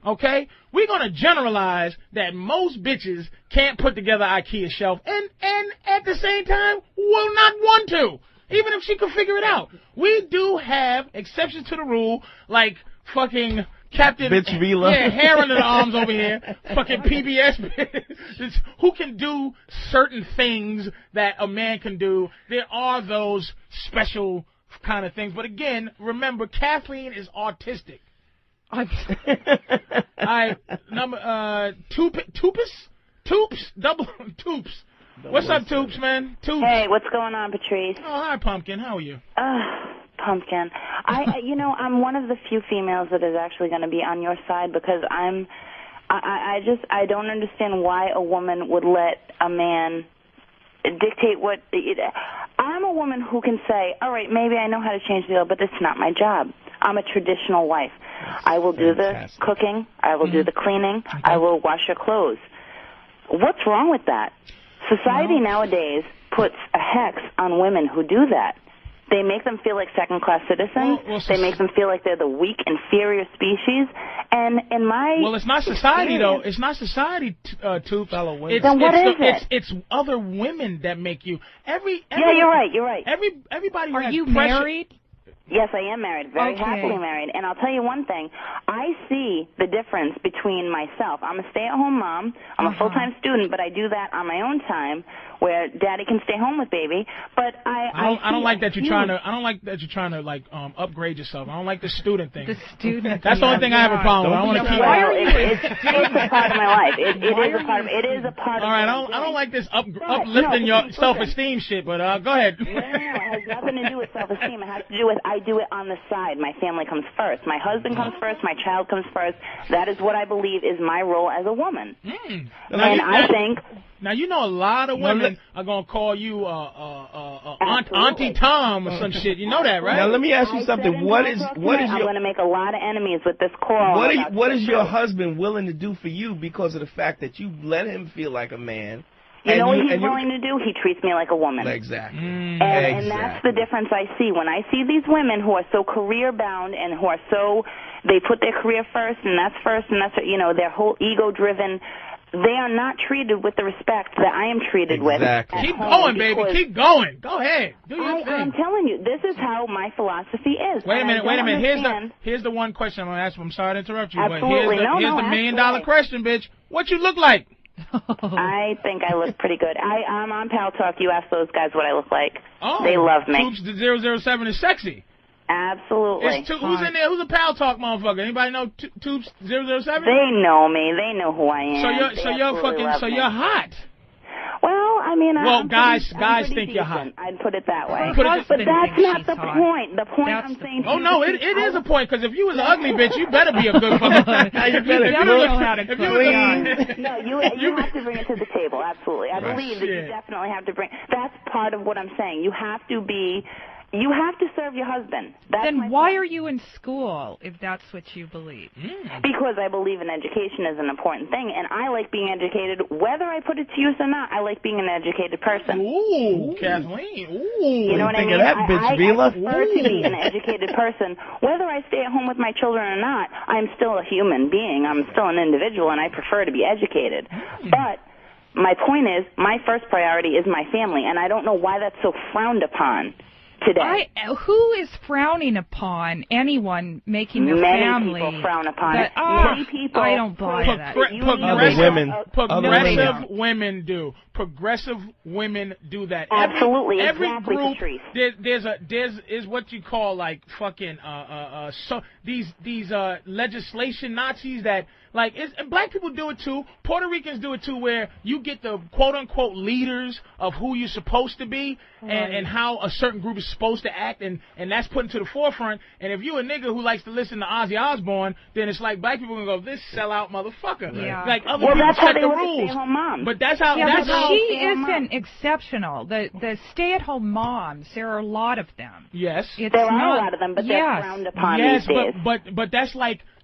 Okay? We're going to generalize that most bitches can't put together an IKEA shelf and at the same time will not want to, even if she could figure it out. We do have exceptions to the rule, like fucking Captain Bitch Vila. Yeah, hair under the arms over here. Fucking PBS who can do certain things that a man can do. There are those special kind of things. But again, remember, Kathleen is autistic. Number Toops, double Toops. What's up, Toops, man? Toops. Hey, what's going on, Patrice? Oh, hi, Pumpkin. How are you? Pumpkin. I'm one of the few females that is actually going to be on your side because I don't understand why a woman would let a man dictate what. I'm a woman who can say, all right, maybe I know how to change the oil, but it's not my job. I'm a traditional wife. I will do the cooking. I will do the cleaning. Okay. I will wash your clothes. What's wrong with that? Society nowadays puts a hex on women who do that. They make them feel like second-class citizens. They make them feel like they're the weak, inferior species. And in my it's not society though. It's not society, Toops. Then what is it? It's other women that make you. Yeah, you're right. You're right. Everybody. Are you married? Yes, I am married, very happily married. And I'll tell you one thing. I see the difference between myself. I'm a stay-at-home mom. I'm a full-time student, but I do that on my own time where daddy can stay home with baby. But I don't like that you're trying to like upgrade yourself. I don't like the student thing. The student. That's the only thing I have a problem with. I want to keep it's a part of my life. It is a part of all right, I don't like this uplifting your self-esteem shit, but go ahead. No, it has nothing to do with self-esteem. It has to do with I do it on the side. My family comes first. My husband comes first. My child comes first. That is what I believe is my role as a woman. And I think... Now, you know a lot of women are going to call you Auntie Tom or some shit. You know that, right? Now, let me ask you something. What is I'm going to make a lot of enemies with this call. What is your husband willing to do for you because of the fact that you let him feel like a man? You know what he's willing to do? He treats me like a woman. Exactly. And that's the difference I see. When I see these women who are so career-bound and who are so, they put their career first, and that's, their whole ego-driven, they are not treated with the respect that I am treated with. Keep going, baby. Keep going. Go ahead. Do your thing. I'm telling you, this is how my philosophy is. Wait a minute. Here's the one question I'm going to ask you. I'm sorry to interrupt you, Absolutely. but here's the $1 million question, bitch. What you look like? I think I look pretty good. I'm on Pal Talk. You ask those guys what I look like. Oh, they love me. Toops 007 is sexy. Absolutely. Who's in there? Who's a Pal Talk motherfucker? Anybody know Toops 007? They know me. They know who I am. So you're hot. Well, I mean, guys think decent. you're hot. I'd put it that way. But that's not the point. The point I'm saying to you. Oh, no, it is a point, because if you was an ugly bitch, you better be a good fucking You better know how to clean. No, you have to bring it to the table, absolutely. I believe that you definitely have to bring. That's part of what I'm saying. You have to serve your husband. Then why are you in school if that's what you believe? Because I believe in education is an important thing, and I like being educated. Whether I put it to use or not, I like being an educated person. Ooh, Kathleen. Ooh. You know what I mean? That bitch, Vila. I prefer to be an educated person. Whether I stay at home with my children or not, I'm still a human being. I'm still an individual, and I prefer to be educated. But my point is, my first priority is my family, and I don't know why that's so frowned upon today. Who is frowning upon anyone making their family? Many people frown upon it. Many people. I don't buy that. Progressive women do. Progressive women do that. Absolutely, every exactly, group, Patrice. there's what you call like fucking these legislation Nazis that like and black people do it too. Puerto Ricans do it too, where you get the quote unquote leaders of who you're supposed to be and how a certain group is supposed to act, and that's put into the forefront. And if you a nigga who likes to listen to Ozzy Osbourne, then it's like black people gonna go, this sellout motherfucker. Yeah. Like other people that's set how they the were rules. stay-at-home moms. But that's how. She isn't exceptional. The stay-at-home moms, there are a lot of them. Yes. There are a lot of them, but they're frowned upon these days. But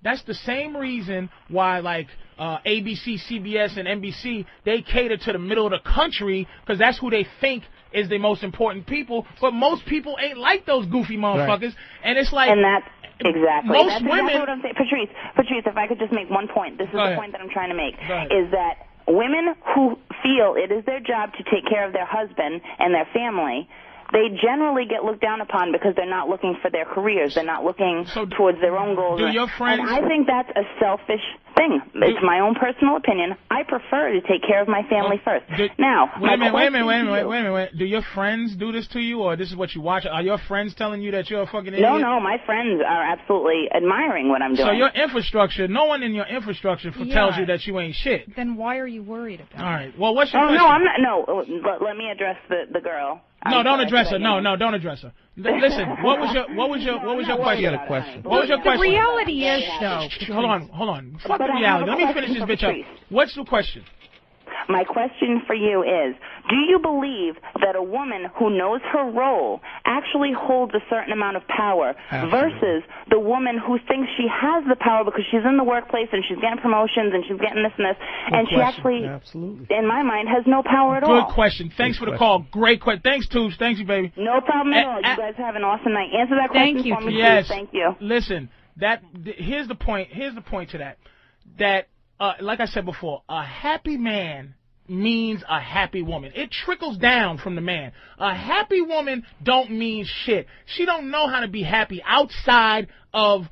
that's the same reason why like ABC, CBS, and NBC, they cater to the middle of the country because that's who they think is the most important people. But most people ain't like those goofy motherfuckers, and it's like. And that's exactly. Most that's women. Exactly what I'm saying. Patrice, if I could just make one point. This is the point that I'm trying to make. Is that women who feel it is their job to take care of their husband and their family, they generally get looked down upon because they're not looking for their careers. They're not looking towards their own goals. Do your friends? And I think that's a selfish thing. thing. It's my own personal opinion. I prefer to take care of my family first. Now, wait a minute. Do your friends do this to you, or this is what you watch? Are your friends telling you that you're a fucking idiot? No, my friends are absolutely admiring what I'm doing. So your infrastructure, no one in your infrastructure tells you that you ain't shit. Then why are you worried about it? All right. Well, what's your question? No, I'm not. No, let me address the girl. No, don't address her. No, don't address her. Listen, what was your question? What was your question? The reality is, though. Hold on. Fuck the reality. Let me finish this bitch up. What's the question? My question for you is, do you believe that a woman who knows her role actually holds a certain amount of power versus the woman who thinks she has the power because she's in the workplace and she's getting promotions and she's getting this and this, and she actually, in my mind, has no power at all? Good question. Thanks for the call. Great question. Thanks, Tubes. Thank you, baby. No problem at all. You guys have an awesome night. Answer that question for me, please. Thank you. Listen, here's the point. Here's the point to that. That, like I said before, a happy man means a happy woman. It trickles down from the man. A happy woman don't mean shit. She don't know how to be happy outside of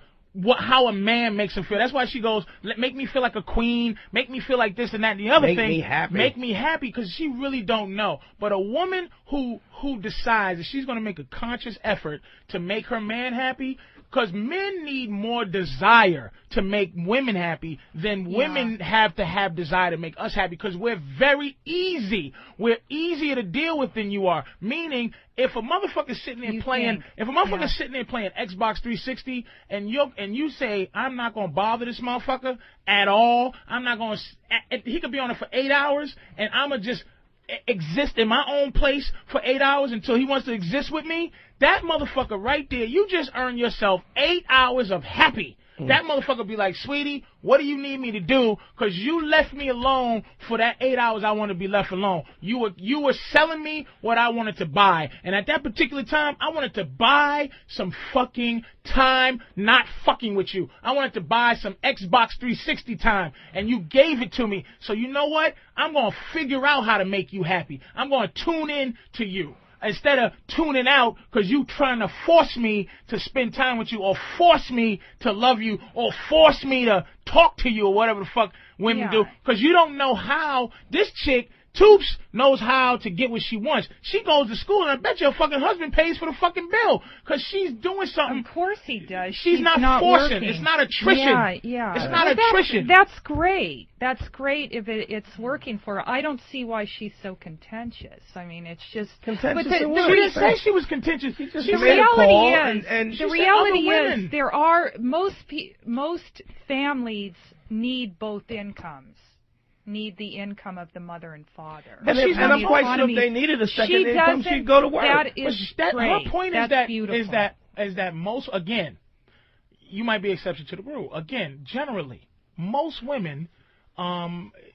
how a man makes her feel. That's why she goes, make me feel like a queen, make me feel like this and that and the other thing. Make me happy, because she really don't know. But a woman who decides that she's going to make a conscious effort to make her man happy, because men need more desire to make women happy than women have to have desire to make us happy, because we're very easy. We're easier to deal with than you are. Meaning, if a motherfucker's sitting there playing Xbox 360 and you say, I'm not going to bother this motherfucker at all, I'm not going to, he could be on it for 8 hours and I'm going to just exist in my own place for 8 hours until he wants to exist with me, that motherfucker right there, you just earned yourself 8 hours of happy. That motherfucker be like, sweetie, what do you need me to do? Because you left me alone for that 8 hours I want to be left alone. You were selling me what I wanted to buy. And at that particular time, I wanted to buy some fucking time not fucking with you. I wanted to buy some Xbox 360 time. And you gave it to me. So you know what? I'm going to figure out how to make you happy. I'm going to tune in to you. Instead of tuning out because you trying to force me to spend time with you, or force me to love you, or force me to talk to you, or whatever the fuck women do. Because you don't know how. This chick, Toops, knows how to get what she wants. She goes to school, and I bet your fucking husband pays for the fucking bill because she's doing something. Of course he does. She's not forcing. Working. It's not attrition. Yeah. It's not attrition. That's great. That's great if it's working for her. I don't see why she's so contentious. I mean, it's just contentious. She didn't say she was contentious. She just the reality is there are most families need both incomes. Need the income of the mother and father. And I'm quite sure if they needed a second income, she'd go to work. That is great. Her point is that most, again, you might be exception to the rule. Again, generally, most women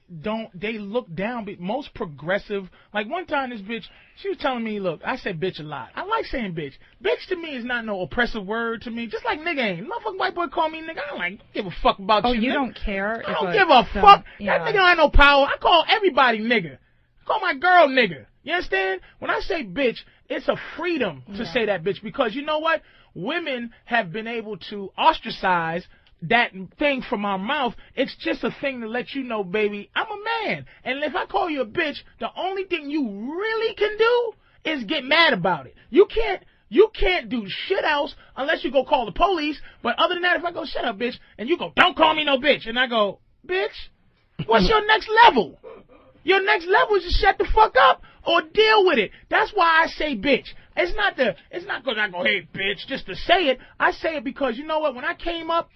they look down. Most progressive, like one time this bitch, she was telling me, look, I said bitch a lot. I like saying bitch. Bitch to me is not no oppressive word to me. Just like nigga ain't. Motherfucking white boy call me nigga. I don't give a fuck about you. Oh, you nigga. don't care? I don't give a fuck. That nigga don't have no power. I call everybody nigga. I call my girl nigga. You understand? When I say bitch, it's a freedom to say that bitch, because you know what? Women have been able to ostracize that thing from our mouth. It's just a thing to let you know, baby, I'm a man. And if I call you a bitch, the only thing you really can do is get mad about it. You can't do shit else unless you go call the police. But other than that, if I go, shut up, bitch, and you go, don't call me no bitch, and I go, bitch, what's your next level? Your next level is to shut the fuck up or deal with it. That's why I say bitch. It's not because I go, hey, bitch, just to say it. I say it because, you know what, when I came up,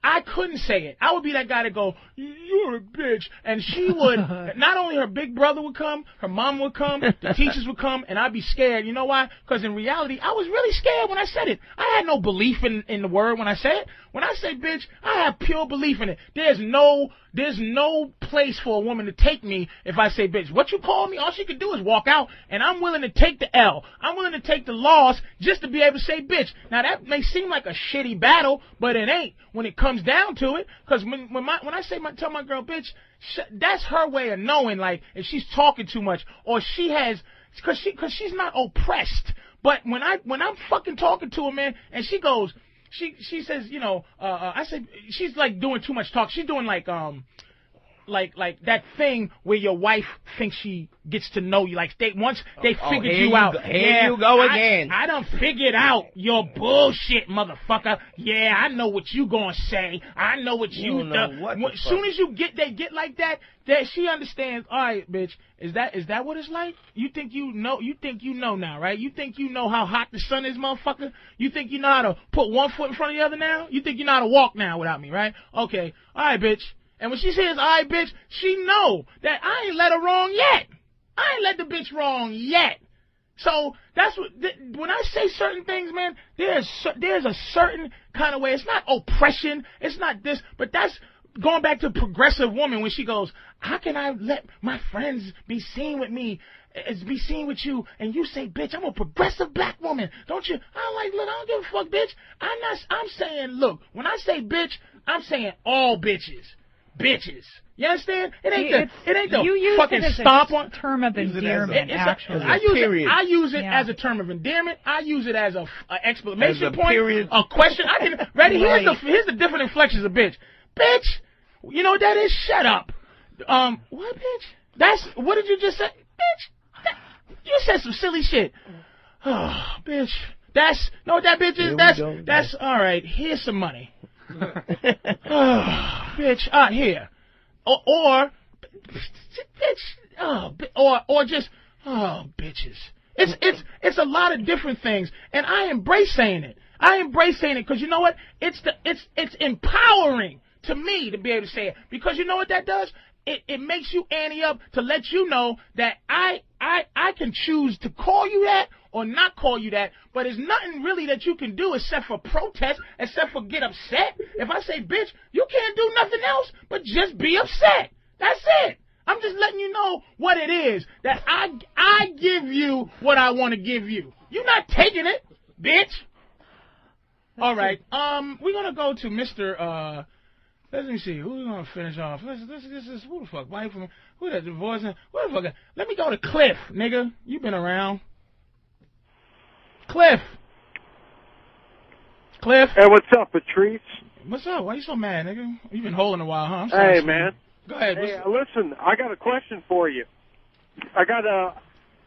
I couldn't say it. I would be that guy to go, you're a bitch. And she would, not only her big brother would come, her mom would come, the teachers would come, and I'd be scared. You know why? Because in reality, I was really scared when I said it. I had no belief in the word when I said it. When I say bitch, I have pure belief in it. There's no place for a woman to take me if I say bitch. What you call me, all she can do is walk out, and I'm willing to take the L. I'm willing to take the loss just to be able to say bitch. Now, that may seem like a shitty battle, but it ain't when it comes down to it. Because when I tell my girl bitch, that's her way of knowing, like, if she's talking too much, or she has, because she's not oppressed. But when I'm fucking talking to her, man, and she goes, she says, you know, I said she's like doing too much talk. She's doing like that thing where your wife thinks she gets to know you. Like once they figured you out. Here you go again. I done figured out your bullshit, motherfucker. Yeah, I know what you gonna say. I know what you do. As soon as they get like that she understands. All right, bitch. Is that what it's like? You think you know? You think you know now, right? You think you know how hot the sun is, motherfucker? You think you know how to put one foot in front of the other now? You think you know how to walk now without me, right? Okay. All right, bitch. And when she says, all right, bitch, she know that I ain't let her wrong yet. I ain't let the bitch wrong yet. So that's what, when I say certain things, man, there's a certain kind of way. It's not oppression. It's not this, but that's going back to progressive woman when she goes, how can I let my friends be seen with me, be seen with you, and you say, bitch, I'm a progressive black woman, don't you? I'm like, look, I don't give a fuck, bitch. I'm saying, look, when I say bitch, I'm saying all bitches. Bitches. You understand? It ain't the fucking stomp on term of endearment. Actually, I use it as a term of endearment. I use it as a exclamation point, period. A question. I can ready. Here's the different inflections of bitch. Bitch. You know what that is? Shut up. What, bitch? What did you just say, bitch? You said some silly shit. Oh, bitch. Know what that bitch is? That's all right. Here's some money. Oh, bitch, here, or bitch, or just bitches. It's a lot of different things, and I embrace saying it. Because you know what? It's empowering to me to be able to say it, because you know what that does? It makes you ante up to let you know that I can choose to call you that or not call you that, but there's nothing really that you can do except for protest, except for get upset. If I say bitch, you can't do nothing else but just be upset. That's it. I'm just letting you know what it is, that I give you what I want to give you. You're not taking it, bitch. All right. We're gonna go to Mr. Let me see. Who's gonna finish off? This is who the fuck? Who that divorcing? What the fuck? Let me go to Cliff, nigga. You been around. Cliff. Hey, what's up, Patrice? What's up? Why you so mad, nigga? You been holding a while, huh? Hey, man. Go ahead. Hey, listen, I got a question for you.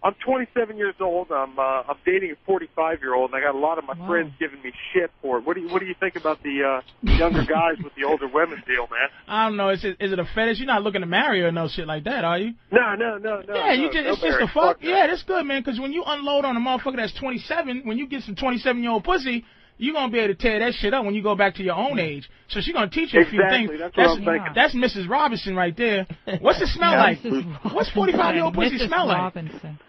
I'm 27 years old. I'm dating a 45-year-old, and I got a lot of my friends giving me shit for it. What do you think about the younger guys with the older women deal, man? I don't know. Is it a fetish? You're not looking to marry her or no shit like that, are you? No. Yeah, it's just a fuck. Yeah, that's good, man. Because when you unload on a motherfucker that's 27, when you get some 27-year-old pussy, you're going to be able to tear that shit up when you go back to your own age. So she's going to teach you a few things. That's what I'm thinking. That's Mrs. Robinson right there. What's it smell like? What's 45-year-old pussy smell like? Robinson.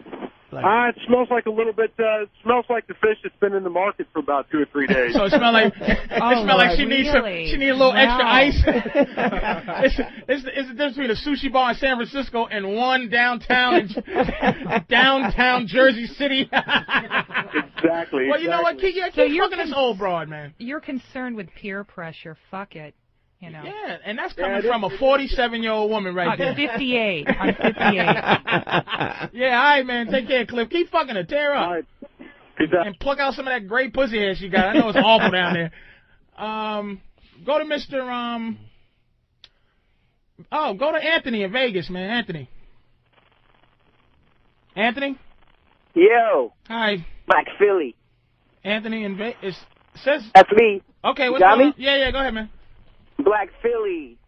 It smells like a little bit. It smells like the fish that's been in the market for about 2 or 3 days. So it smells like she needs a little extra ice. it's the difference between a sushi bar in San Francisco and one downtown Jersey City. Exactly. Well, you know what? Keep fucking this old broad, man. You're concerned with peer pressure. Fuck it. You know. Yeah, and that's coming from a 47-year-old woman right there. 58. I'm 58. Yeah, all right, man. Take care, Cliff. Keep fucking her. Tear up. All right. And pluck out some of that great pussy hair she got. I know it's awful down there. Go to Mr. Go to Anthony in Vegas, man. Anthony? Yo. Hi. Black Philly. Anthony in Vegas. Says. That's me. Okay, what's going on? Yeah, go ahead, man. Black Philly.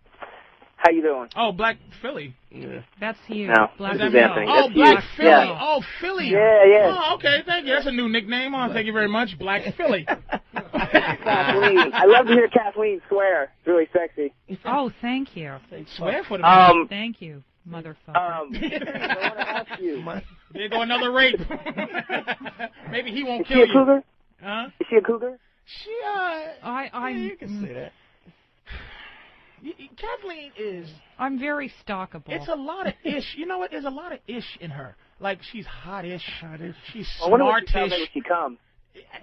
How you doing? Oh, Black Philly. Yeah. That's you. No, Black Philly. Oh, Black Philly. Yeah. Oh, Philly. Yeah. Oh, okay, thank you. That's a new nickname. Oh, thank you very much. Black Philly. Kathleen. I love to hear Kathleen swear. It's really sexy. Oh, thank you. Swear for the Thank you, motherfucker. I want to ask you. There go another rape. Maybe he won't Is kill she a you. cougar? Huh? Is she a cougar? You can say that. Kathleen is... I'm very stalkable. It's a lot of ish. You know what? There's a lot of ish in her. Like, she's hot-ish. She's I wonder what she smart-ish. sounds like when she comes.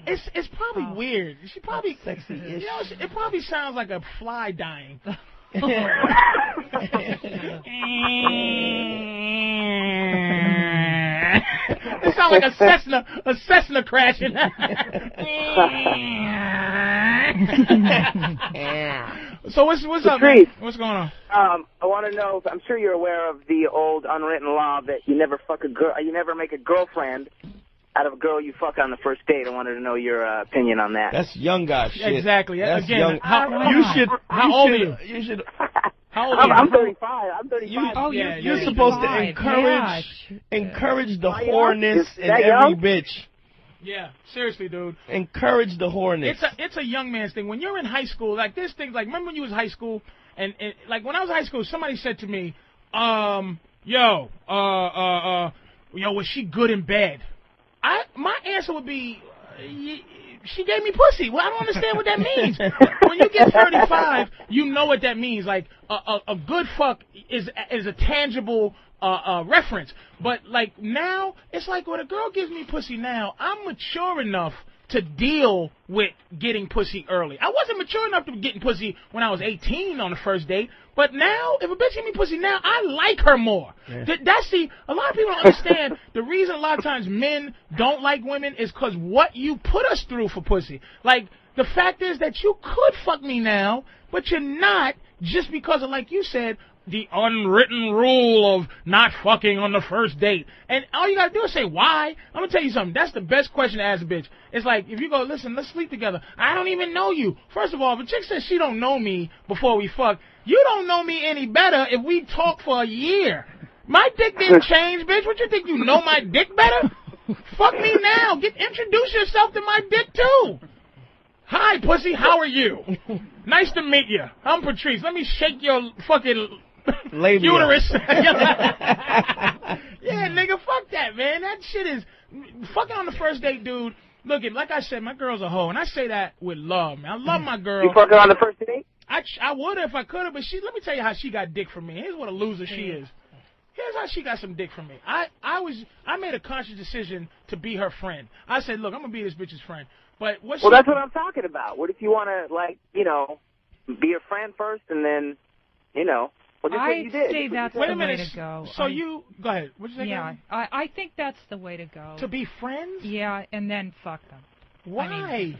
It's probably weird. She probably... Sexy-ish. You know, it probably sounds like a fly dying. It sounds like a Cessna crashing. So what's up, man? What's going on? I want to know. I'm sure you're aware of the old unwritten law that you never fuck a girl. You never make a girlfriend out of a girl you fuck on the first date. I wanted to know your opinion on that. That's young guy shit. Exactly. That's Again, young. how old are you? You should. How old are you? I'm 35. I'm 35. You're supposed to encourage the whoreness in every bitch. Yeah, seriously, dude. Encourage the whoreness. It's a young man's thing. When you're in high school, like this thing, like remember when you was in high school, and like when I was in high school, somebody said to me, yo, was she good in bed? My answer would be, she gave me pussy. Well, I don't understand what that means. When you get 35, you know what that means. Like a good fuck is a tangible reference. But like now, it's like when a girl gives me pussy now, I'm mature enough to deal with getting pussy early. I wasn't mature enough to be getting pussy when I was 18 on the first date. But now, if a bitch give me pussy now, I like her more. Yeah. A lot of people don't understand the reason a lot of times men don't like women is because what you put us through for pussy. Like, the fact is that you could fuck me now, but you're not just because of, like you said, the unwritten rule of not fucking on the first date. And all you gotta do is say, why? I'm gonna tell you something. That's the best question to ask a bitch. It's like, if you go, listen, let's sleep together. I don't even know you. First of all, if a chick says she don't know me before we fuck, you don't know me any better if we talk for a year. My dick didn't change, bitch. What you think, you know my dick better? Fuck me now. Introduce yourself to my dick, too. Hi, pussy. How are you? Nice to meet you. I'm Patrice. Let me shake your fucking uterus. Yeah, nigga, fuck that, man. That shit is fucking on the first date, dude. Look, like I said, my girl's a hoe, and I say that with love, man. I love my girl. You fuck her on the first date? I would if I could have, but let me tell you how she got dick from me. Here's what a loser she is. Here's how she got some dick from me. I made a conscious decision to be her friend. I said, look, I'm gonna be this bitch's friend. But that's what I'm talking about. What if you want to, like, be a friend first, and then, well, just what you did. I'd say that's the way to go. So go ahead. What'd you say? Yeah, I think that's the way to go. To be friends? Yeah, and then fuck them. Why?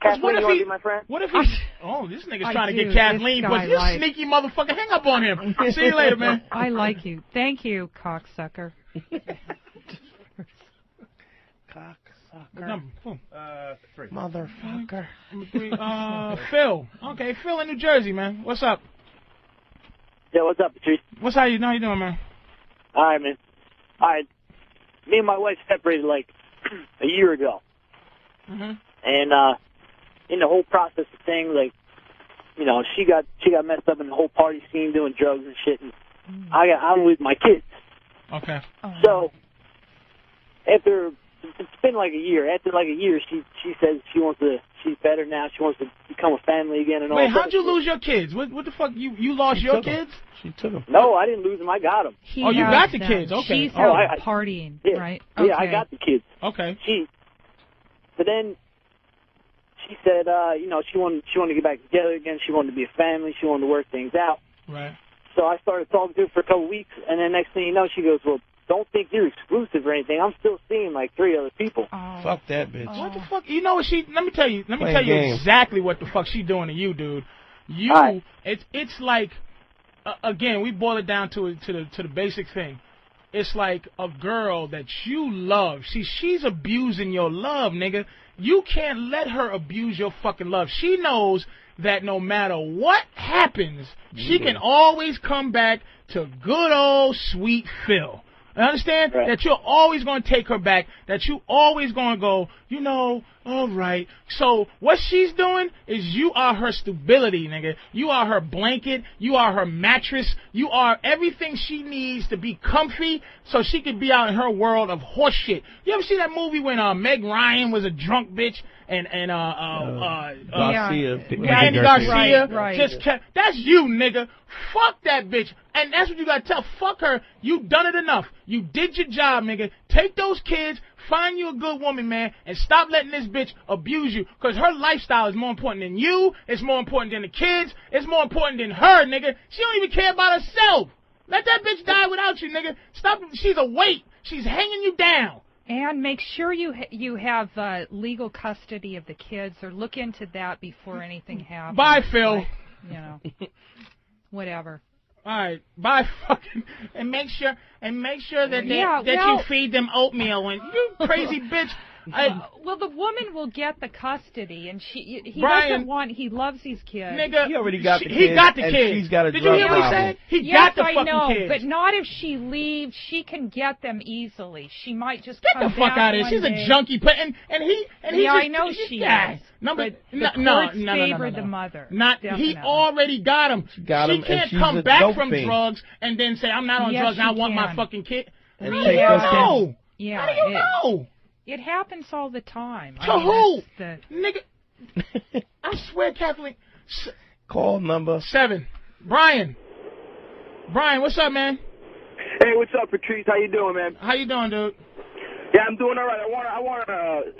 Kathleen, you want to be my friend? What if he... Oh, this nigga's trying to get Kathleen, but this sneaky motherfucker, hang up on him. See you later, man. I like you. Thank you, cocksucker. Cocksucker. 3. Motherfucker. 3. Phil. Okay, Phil in New Jersey, man. What's up? Yeah, what's up, Patrice? How you doing, man? All right, man. All right. Me and my wife separated, like, a year ago. Mm-hmm. And, in the whole process of things, like, she got messed up in the whole party scene doing drugs and shit, and I'm with my kids. Okay. So, it's been like a year. After like a year, she says she's better now. She wants to become a family again and all. Wait, how'd you lose your kids? What the fuck? You lost your kids? She took them. No, I didn't lose them. I got them. You got the kids. Okay. She's out partying, yeah, right? Yeah, I got the kids. Okay. But then she said, she wanted to get back together again. She wanted to be a family. She wanted to work things out. Right. So I started talking to her for a couple weeks, and then next thing you know, she goes, well, don't think you're exclusive or anything. I'm still seeing like 3 other people. Fuck that bitch. What the fuck? You know what let me tell you exactly what the fuck she doing to you, dude. It's like, again, we boil it down to the basic thing. It's like a girl that you love. She's abusing your love, nigga. You can't let her abuse your fucking love. She knows that no matter what happens, she can always come back to good old sweet Phil. I understand that you're always going to take her back, that you always going to go, all right. So what she's doing is you are her stability, nigga. You are her blanket. You are her mattress. You are everything she needs to be comfy so she can be out in her world of horse shit. You ever see that movie when Meg Ryan was a drunk bitch and Garcia. Andy Garcia? Right. That's you, nigga. Fuck that bitch. And that's what you gotta tell. Fuck her. You done it enough. You did your job, nigga. Take those kids, find you a good woman, man, and stop letting this bitch abuse you. Because her lifestyle is more important than you. It's more important than the kids. It's more important than her, nigga. She don't even care about herself. Let that bitch die without you, nigga. Stop. She's a weight. She's hanging you down. And make sure you have legal custody of the kids, or look into that before anything happens. Bye, Phil. Like, you know, whatever. All right, bye, fucking, and make sure that you feed them oatmeal. And you crazy bitch. Well, the woman will get the custody, and he Brian, doesn't want. He loves these kids. Nigga, he already got the kids. He got the kids. She's got a Did you hear what he said? He got the fucking know, kids. But not if she leaves. She can get them easily. She might just get come the fuck out of here. She's a junkie. And he. Yeah, I know she is. But no. Favor the mother. He already got him. She can't come back from drugs and then say, I'm not on drugs. I want my fucking kid. How do you know? Yeah. How do you know? It happens all the time. To who? Nigga. I swear, Kathleen. Call number 7. Brian, what's up, man? Hey, what's up, Patrice? How you doing, man? How you doing, dude? Yeah, I'm doing all right.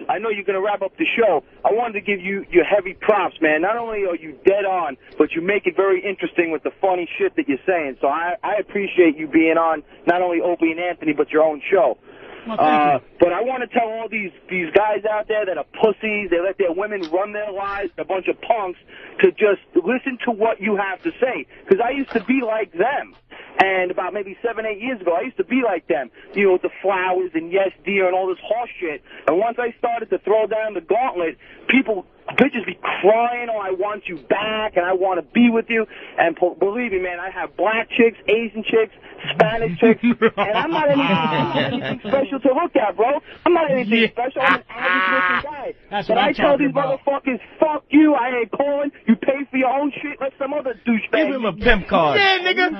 I know you're gonna wrap up the show. I wanted to give you your heavy props, man. Not only are you dead on, but you make it very interesting with the funny shit that you're saying. So I appreciate you being on not only Opie and Anthony, but your own show. Well, thank you. But I want to tell all these guys out there that are pussies, they let their women run their lives, a bunch of punks, to just listen to what you have to say. Because I used to be like them. And about maybe 7, 8 years ago, I used to be like them. You know, with the flowers and yes, dear, and all this horse shit. And once I started to throw down the gauntlet, bitches be crying, oh, I want you back, and I want to be with you. And believe me, man, I have black chicks, Asian chicks, Spanish chicks, and I'm not anything special to look at, bro. I'm not anything special. I'm an average looking guy. But I tell these motherfuckers, fuck you, I ain't calling. You pay for your own shit. Let some other douchebag. Give him a pimp card. Yeah, nigga.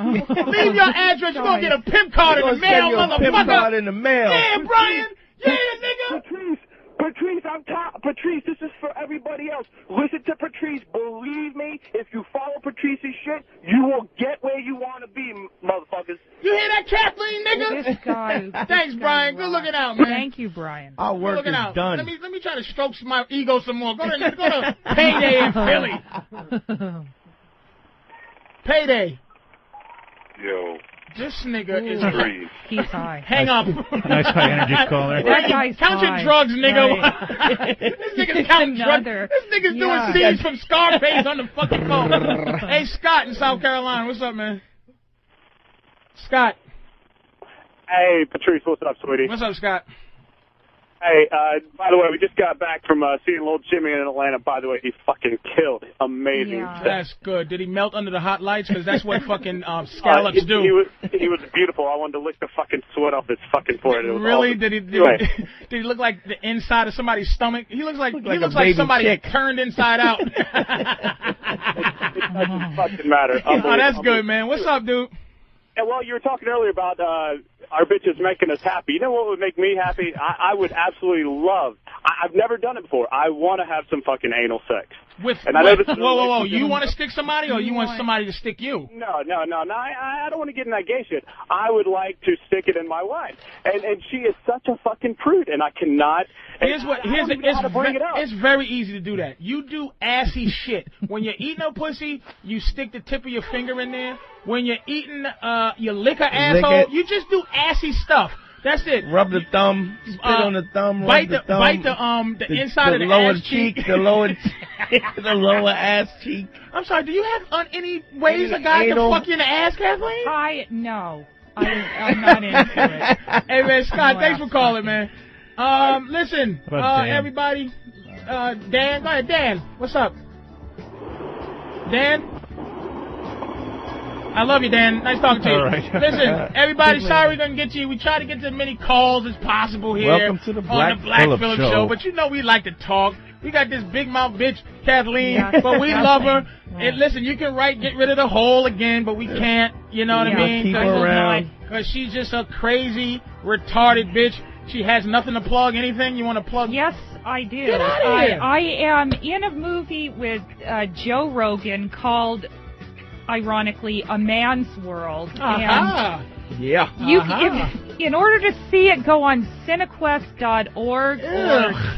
Leave your address. You're going to get a pimp card in the mail, motherfucker. Pimp card in the mail. Yeah, Brian. Yeah, nigga. Patrice, this is for everybody else. Listen to Patrice. Believe me, if you follow Patrice's shit, you will get where you want to be, motherfuckers. You hear that, Kathleen, nigga? This guy. Thanks, Brian. Good looking out, man. Thank you, Brian. Our work is done. Let me try to stroke my ego some more. Go to Payday in Philly. Payday. Yo. This nigga is he's high. Hang up. Nice high energy caller. That guy's count your drugs, nigga. Right. This nigga's counting drugs. This nigga's doing scenes from Scarface on the fucking phone. Hey, Scott in South Carolina. What's up, man? Scott. Hey, Patrice. What's up, sweetie? What's up, Scott? Hey, by the way, we just got back from seeing Little Jimmy in Atlanta. By the way, he fucking killed. Amazing. Yeah. That's good. Did he melt under the hot lights? Because that's what fucking scallops do. He was beautiful. I wanted to lick the fucking sweat off his fucking forehead. Really? Did he look like the inside of somebody's stomach? He looks like somebody turned inside out. It doesn't fucking matter. Oh, that's good, man. What's up, dude? Yeah, well, you were talking earlier about our bitches making us happy. You know what would make me happy? I would absolutely love. I've never done it before. I want to have some fucking anal sex. Whoa. You want to stick somebody, or you want somebody to stick you? No. I don't want to get in that gay shit. I would like to stick it in my wife. And she is such a fucking prude, and I cannot. It's very easy to do that. You do assy shit. When you're eating a pussy, you stick the tip of your finger in there. When you're eating, you lick her asshole. You just do assy stuff. That's it. Rub the thumb, spit on the thumb, bite the thumb. Bite the inside of the lower ass cheek. The lower ass cheek. I'm sorry, do you have any ways a guy can fuck you in the ass, Kathleen? No. I'm not into it. Hey, man, Scott, thanks for calling, man. Listen, everybody. Dan, go ahead, Dan. What's up? Dan? I love you, Dan. Nice talking to you. Right. Listen, everybody, sorry we couldn't get you. We try to get to as many calls as possible here Welcome to the on the Black Phillip Show. But you know we like to talk. We got this big mouth bitch, Kathleen, but we love her. And listen, you can get rid of the hole again, but we can't. You know what I mean? Keep her around. Because she's just a crazy, retarded bitch. She has nothing to plug. Anything you want to plug? Yes, I do. Get out of here. I am in a movie with Joe Rogan called, ironically, A Man's World. Uh-huh. In order to see it, go on cinequest.org or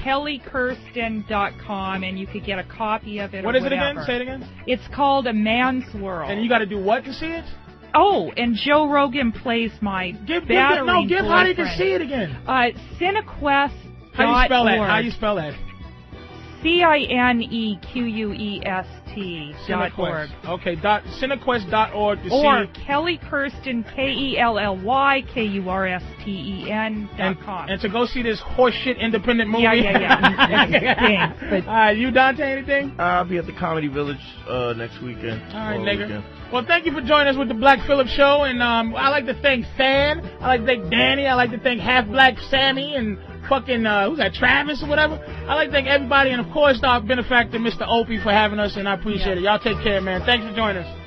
kellykursten.com, and you could get a copy of it. What is it again? Say it again. It's called A Man's World. And you got to do what to see it? and Joe Rogan plays my battering give Hardy to see it again. Cinequest.org. How you spell that? How you spell that? CINEQUEST.org. Okay, Cinequest.org to or Kelly Kirsten, KELLYKURSTEN.com. And to go see this horseshit independent movie. Yeah. But, you, Dante, anything? I'll be at the Comedy Village next weekend. All right, nigga. Well, thank you for joining us with the Black Phillip Show. And I like to thank Fan. I like to thank Danny. I like to thank Half Black Sammy and fucking, who's that, Travis or whatever. I like to thank everybody. And, of course, our benefactor, Mr. Opie, for having us. And I appreciate it. Y'all take care, man. Thanks for joining us.